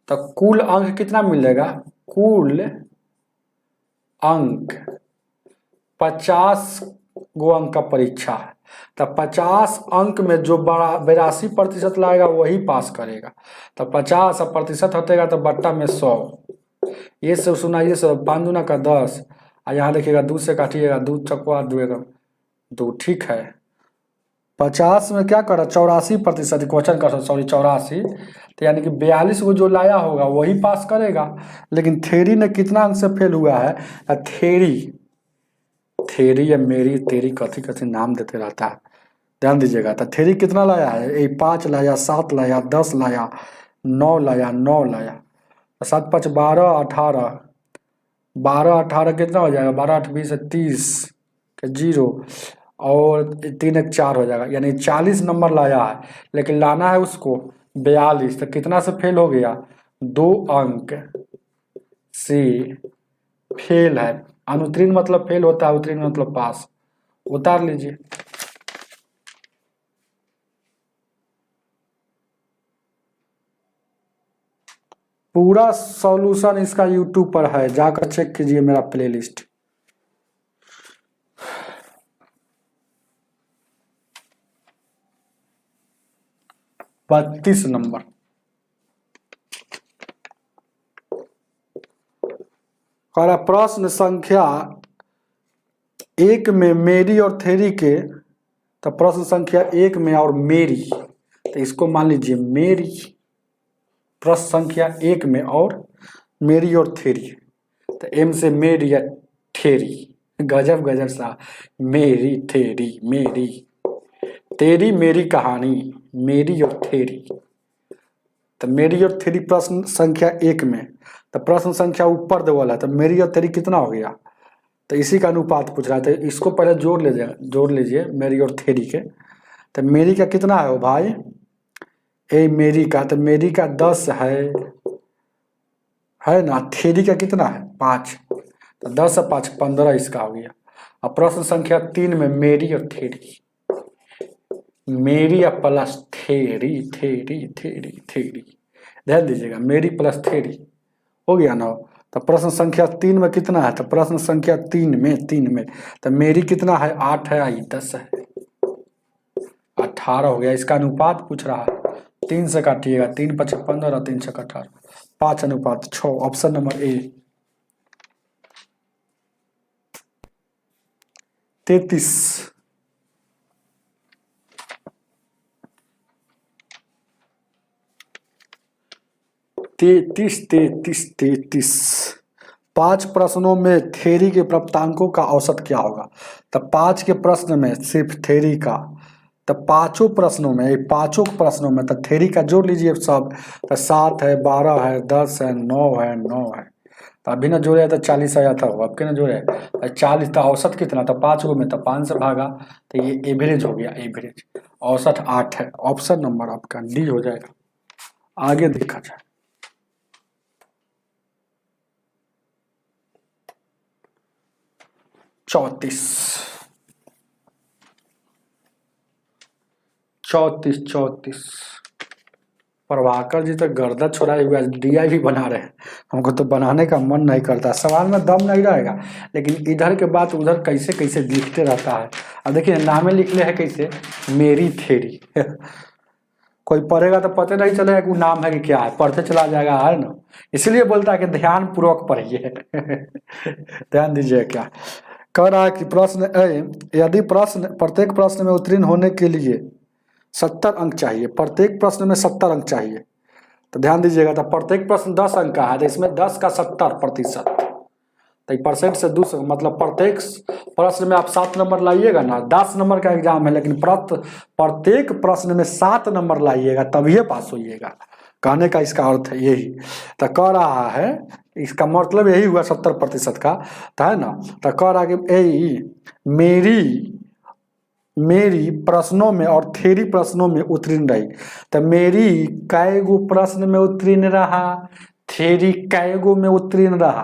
तो कुल अंक कितना मिलेगा? कुल अंक 50 गो अंक का परीक्षा है, तो 50 अंक में जो 82% लाएगा वही पास करेगा। तो 50% हटेगा तो बट्टा में 100। ये सब सुनाइए सब, 5 दूना का 10, और यहाँ देखिएगा 2 से काटिएगा, 2 चकवा 2, ठीक है। 50 में क्या करा? 84% क्वेश्चन का, सॉरी 84, तो यानी कि 42 को जो लाया होगा वही पास करेगा। लेकिन थेरी ने कितना अंक से फेल हुआ है? थेरी या मेरी तेरी कथी नाम देते रहता है। ध्यान दीजिएगा, तो थेरी कितना लाया है? 5 लाया, 7 लाया, 10 लाया, 9 लाया, 9 लाया, 7 5 12 18, 12 18 कितना हो जाएगा? 12 8 20 30 के 0, और 3 1 4 हो जाएगा, यानी 40 नंबर लाया है। लेकिन लाना है उसको 42, तो कितना से फेल हो गया? 2 अंक से फेल है। अनुत्तीर्ण मतलब फेल होता है, उत्तीर्ण मतलब पास। उतार लीजिए। पूरा सॉल्यूशन इसका यूट्यूब पर है, जाकर चेक कीजिए मेरा प्लेलिस्ट। बत्तीस नंबर। प्रश्न संख्या 1 में मेरी और थेरी के, तो प्रश्न संख्या 1 में और मेरी, तो इसको मान लीजिए मेरी। प्रश्न संख्या 1 में और मेरी और थेरी, तो एम से मेरी या थेरी, गजब सा। मेरी थेरी, मेरी तेरी मेरी कहानी, मेरी और थेरी। तो मेरी और थेरी प्रश्न संख्या 1 में, तो प्रश्न संख्या ऊपर देवल है, तो मेरी और थेरी कितना हो गया? तो इसी का अनुपात पूछ रहा है। तो इसको पहले जोड़ लीजिए मेरी और थेरी के। तो मेरी का कितना है भाई? मेरी का, तो मेरी का 10 है ना। थेरी का कितना है? 5, तो 10 और 5 15 इसका हो गया। अब प्रश्न संख्या 3 में मेरी और थेरी, मेरी प्लस थेरी, थेरी। ध्यान दीजिएगा, मेरी प्लस थेरी हो गया ना। तो प्रश्न संख्या 3 में कितना है? तो प्रश्न संख्या 3 में तो मेरी कितना है? 8 है, आई 10 है, 18 हो गया। इसका अनुपात पूछ रहा है, 3 से काटिएगा, 3 5 15 और 3 6 18, 5:6। Option number A. 33। 5 प्रश्नों में थेरी के प्राप्तांकों का औसत क्या होगा? तो 5 के प्रश्न में सिर्फ थेरी का, तो 5 प्रश्नों में तो थेरी का जोड़ लीजिए सब। तो 7 है, 12 है, 10 है, 9 है, 9 है। तो अभी ना जोड़े तो 40 आया था, अब के ना जोड़े 40। तो औसत कितना? तो 5 में तो 5 से भागा, तो ये एवरेज हो गया, एवरेज। औसत 8 है। ऑप्शन नंबर आपका डी हो जाएगा। आगे देखा जाए। 34 प्रभाकर जी तो गर्दा छोड़ाए हुआ दिया भी बना रहे हैं, हमको तो बनाने का मन नहीं करता, सवाल में दम नहीं रहेगा, लेकिन इधर के बात उधर कैसे कैसे लिखते रहता है। अब देखिए नामे लिख ले है कैसे, मेरी थेरी कोई पढ़ेगा तो पता नहीं चलेगा कि वो नाम है कि क्या है, पढ़ते चला जाएगा, है ना। इसलिए बोलता है कि ध्यान पूर्वक पढ़िए ध्यान दीजिए। क्या कह रहा है कि प्रश्न यदि प्रत्येक प्रश्न में उत्तीर्ण होने के लिए 70 अंक चाहिए, प्रत्येक प्रश्न में 70 अंक चाहिए, तो ध्यान दीजिएगा। तो प्रत्येक प्रश्न 10 अंक का है, तो इसमें 10 का 70%, तो परसेंट से दूसरा मतलब प्रत्येक प्रश्न में आप 7 नंबर लाइएगा ना, 10 नंबर का एग्जाम है, लेकिन प्रत्येक प्रश्न में 7 नंबर लाइएगा तभी पास होइएगा। कहने का इसका अर्थ है यही। तो कह रहा है इसका मतलब यही हुआ 70% का, तो है ना। तो कह रहा है कि मेरी प्रश्नों में और थेरी प्रश्नों में उत्तीर्ण रही। तो मेरी कै गो प्रश्न में उत्तीर्ण रहा, थेरी कै गो में उत्तीर्ण रहा।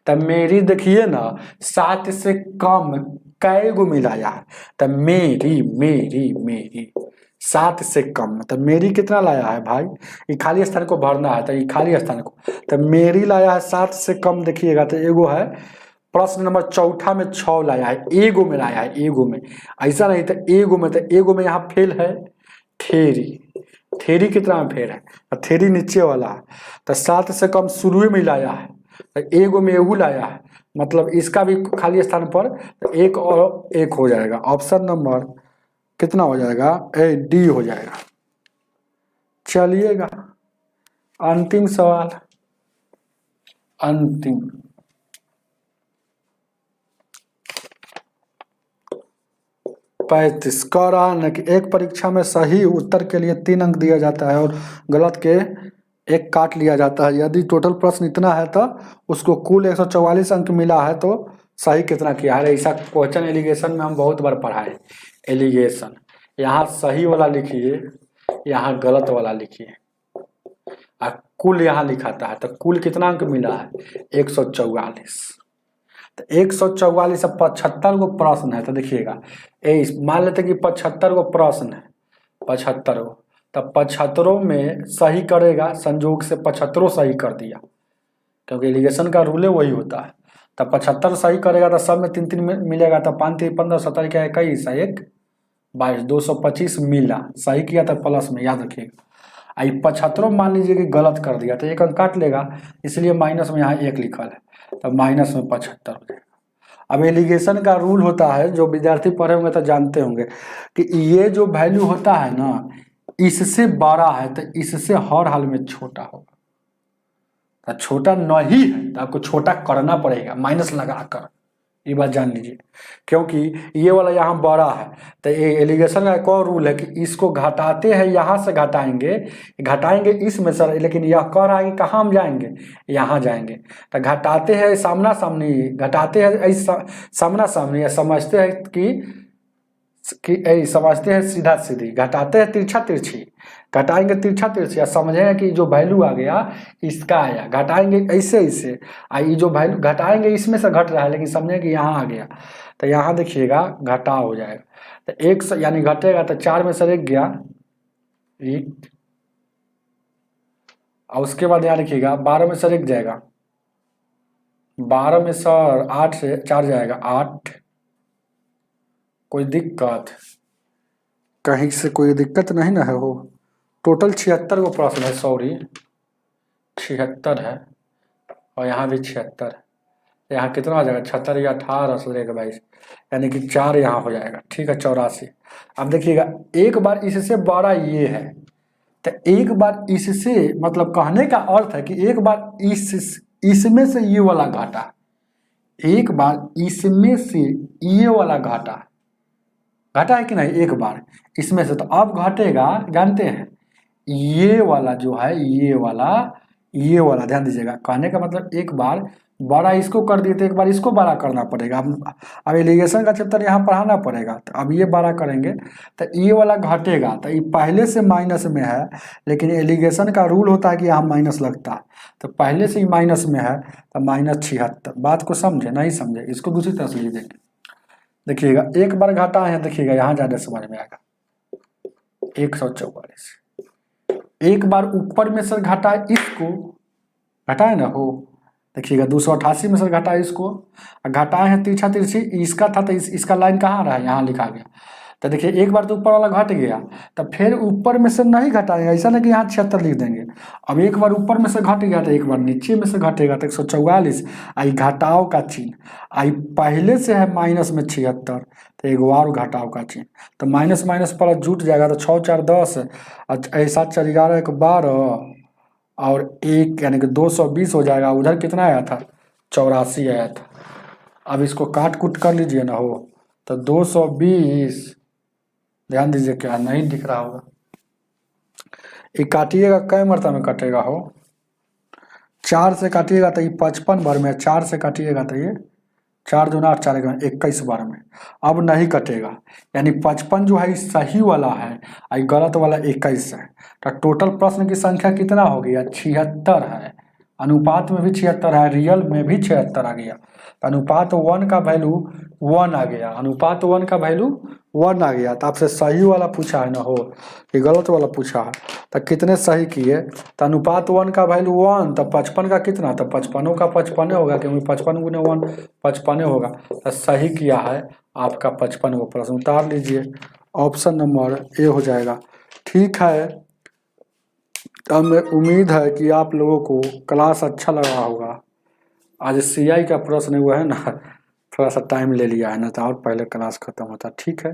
तो मेरी देखिए ना 7 से कम कै गो मिलाया है, तो मेरी 7 से कम, तो मेरी कितना लाया है भाई, ये खाली स्थान को भरना है, तो ये खाली स्थान को, तो मेरी लाया है 7 से कम। देखिएगा तो एगो है प्रश्न नंबर 4 में 6 लाया है, एगो में लाया है, एगो में, ऐसा नहीं तो एगो में, तो एगो में यहाँ फेल है थेरी कितना में फेल है, थेरी नीचे वाला है। तो 7 से कम शुरू में लाया है, तो एगो में एगो लाया है, मतलब इसका भी खाली स्थान पर तो एक और एक हो जाएगा। ऑप्शन नंबर कितना हो जाएगा, डी हो जाएगा। चलिएगा अंतिम सवाल, अंतिम 35 कह रहा है कि एक परीक्षा में सही उत्तर के लिए 3 अंक दिया जाता है और गलत के 1 काट लिया जाता है। यदि टोटल प्रश्न इतना है तो उसको कुल 144 अंक मिला है, तो सही कितना किया है। ऐसा क्वेश्चन एलिगेशन में हम बहुत बार पढ़ाए। एलिगेशन यहाँ सही वाला लिखिए, यहाँ गलत वाला लिखिए, और कुल यहाँ लिखाता है, तो कुल कितना अंक मिला है 144। तो 144 अब 75 गो प्रश्न है, तो देखिएगा मान लेते कि 75 गो प्रश्न है, 75 गो, तब 75 में सही करेगा, संजोग से 75 सही कर दिया, क्योंकि एलिगेशन का रूल वही होता है। तब 75 सही करेगा तो सब में 3 मिलेगा, तो 5 3 15 17 क्या 21 1 22 225 मिला, सही किया था प्लस में, याद रखिएगा। आई 75 मान लीजिए कि गलत कर दिया तो 1 अंक काट लेगा, इसलिए माइनस में यहाँ 1 लिखल है, तो माइनस में 75 हो जाएगा। अब एलिगेशन का रूल होता है, जो विद्यार्थी पढ़े होंगे तो जानते होंगे कि ये जो वैल्यू होता है ना, इससे बड़ा है तो इससे हर हाल में छोटा होगा, तो छोटा नहीं है तो आपको छोटा करना पड़ेगा माइनस लगाकर, ये बात जान लीजिए। क्योंकि ये वाला यहाँ बड़ा है, तो ये एलिगेशन का एक और रूल है कि इसको घटाते हैं, यहाँ से घटाएंगे इसमें सर, लेकिन यह कह रहा है कि कहाँ हम जाएंगे, यहाँ जाएंगे, तो घटाते हैं सामना सामनी, घटाते हैं सामना सामनी, समझते हैं कि समझते हैं सीधा सीधी, घटाते हैं तिरछा तिरछी, घटाएंगे तिरछा तिरछी, या समझेंगे कि जो वैल्यू आ गया इसका आया, घटाएंगे ऐसे ऐसे, ये जो वैल्यू घटाएंगे इसमें से घट रहा है, लेकिन समझेंगे कि यहाँ आ गया, तो यहाँ देखिएगा घटा हो जाएगा, तो 1 यानी घटेगा, तो 4 में से 1 गया, और उसके बाद यहाँ लिखिएगा 12 में से 1 जाएगा, 12 में सर 8 से 4 जाएगा 8। कोई दिक्कत, कहीं से कोई दिक्कत नहीं ना है, हो टोटल 76 गो प्रश्न है, सॉरी 76 है, और यहाँ भी 76 है, यहाँ कितना हो जाएगा 76 या 18 से 22, यानी कि 4 यहाँ हो जाएगा, ठीक है 84। अब देखिएगा एक बार इससे बड़ा ये है, तो एक बार इससे, मतलब कहने का अर्थ है कि एक बार इसमें से ये वाला घाटा, एक बार इसमें से ये वाला घाटा है कि नहीं, एक बार इसमें से, तो अब घटेगा, जानते हैं ये वाला जो है, ये वाला ध्यान दीजिएगा। कहने का मतलब एक बार बड़ा इसको कर दिए तो एक बार इसको बड़ा करना पड़ेगा। अब एलिगेशन का चैप्टर यहाँ पढ़ाना पड़ेगा, तो अब ये बड़ा करेंगे तो ये वाला घटेगा, तो ये पहले से माइनस में है, लेकिन एलिगेशन का रूल होता है कि यहाँ माइनस लगता है, तो पहले से ही माइनस में है, तो -76। बात को समझे, नहीं समझे इसको दूसरी तरह से लिख देंगे। देखिएगा एक बार घटा है, देखिएगा यहाँ ज्यादा समझ में आएगा। 144 एक बार ऊपर में से घटा इसको, घटा है ना हो, देखिएगा 288 में से घटा इसको, घटाए हैं तिरछा तिरछी, इसका था तो इसका लाइन कहाँ रहा, यहाँ लिखा गया। तो देखिए एक बार तो ऊपर वाला घट गया, तो फिर ऊपर में से नहीं घटाएंगे, ऐसा नहीं कि यहाँ 76 लिख देंगे। अब एक बार ऊपर में से घट गया तो एक बार नीचे में से घटेगा, तो 144 आई घटाव का चिन्ह, आई पहले से है माइनस में 76, तो एक और घटाव का चिन्ह, तो माइनस माइनस प्लस जुट जाएगा, तो 6 4 10 ऐसा 4 11 1 12 और एक यानी कि 220 हो जाएगा। उधर कितना आया था, 84 आया था। अब इसको काट कुट कर लीजिए ना हो, तो 220, ध्यान दीजिए क्या नहीं दिख रहा होगा, ये काटिएगा कै मरता में कटेगा हो, 4 से काटिएगा तो ये 55 बार में, 4 से काटिएगा तो ये 4 दूना 8 4 21 बार में। अब नहीं कटेगा, यानी 55 जो है सही वाला है और गलत वाला 21 है। तो टोटल प्रश्न की संख्या कितना हो गया, 76 है। अनुपात में भी 76 है, रियल में भी 76 आ गया। तो अनुपात 1 का वैल्यू 1 आ गया, अनुपात 1 का वैल्यू 1 आ गया। तो आपसे सही वाला पूछा है ना हो कि गलत वाला पूछा है, तो कितने सही किए, तो अनुपात 1 का वैल्यू 1, तो 55 का कितना, तो 55 का 55 होगा, क्योंकि 55 गुने 1 55 होगा। तो सही किया है आपका 55 को प्रश्न उतार लीजिए, ऑप्शन नंबर ए हो जाएगा। ठीक है, हमें उम्मीद है कि आप लोगों को क्लास अच्छा लगा होगा। आज सीआई का प्रश्न हुआ है ना, थोड़ा सा टाइम ले लिया है ना, तो और पहले क्लास खत्म होता। ठीक है,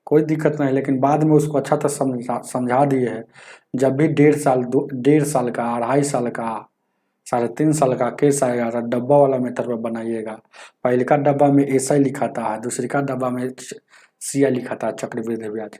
कोई दिक्कत नहीं, लेकिन बाद में उसको अच्छा तो समझा दिए है। जब भी 1.5 साल का 2.5 साल का 3.5 साल का केस आएगा तो डब्बा वाला मेथड पर बनाइएगा। पहले का डब्बा में ऐसा ही लिखा था, दूसरे का डब्बा में सीआई लिखा था, चक्रवृद्धि ब्याज।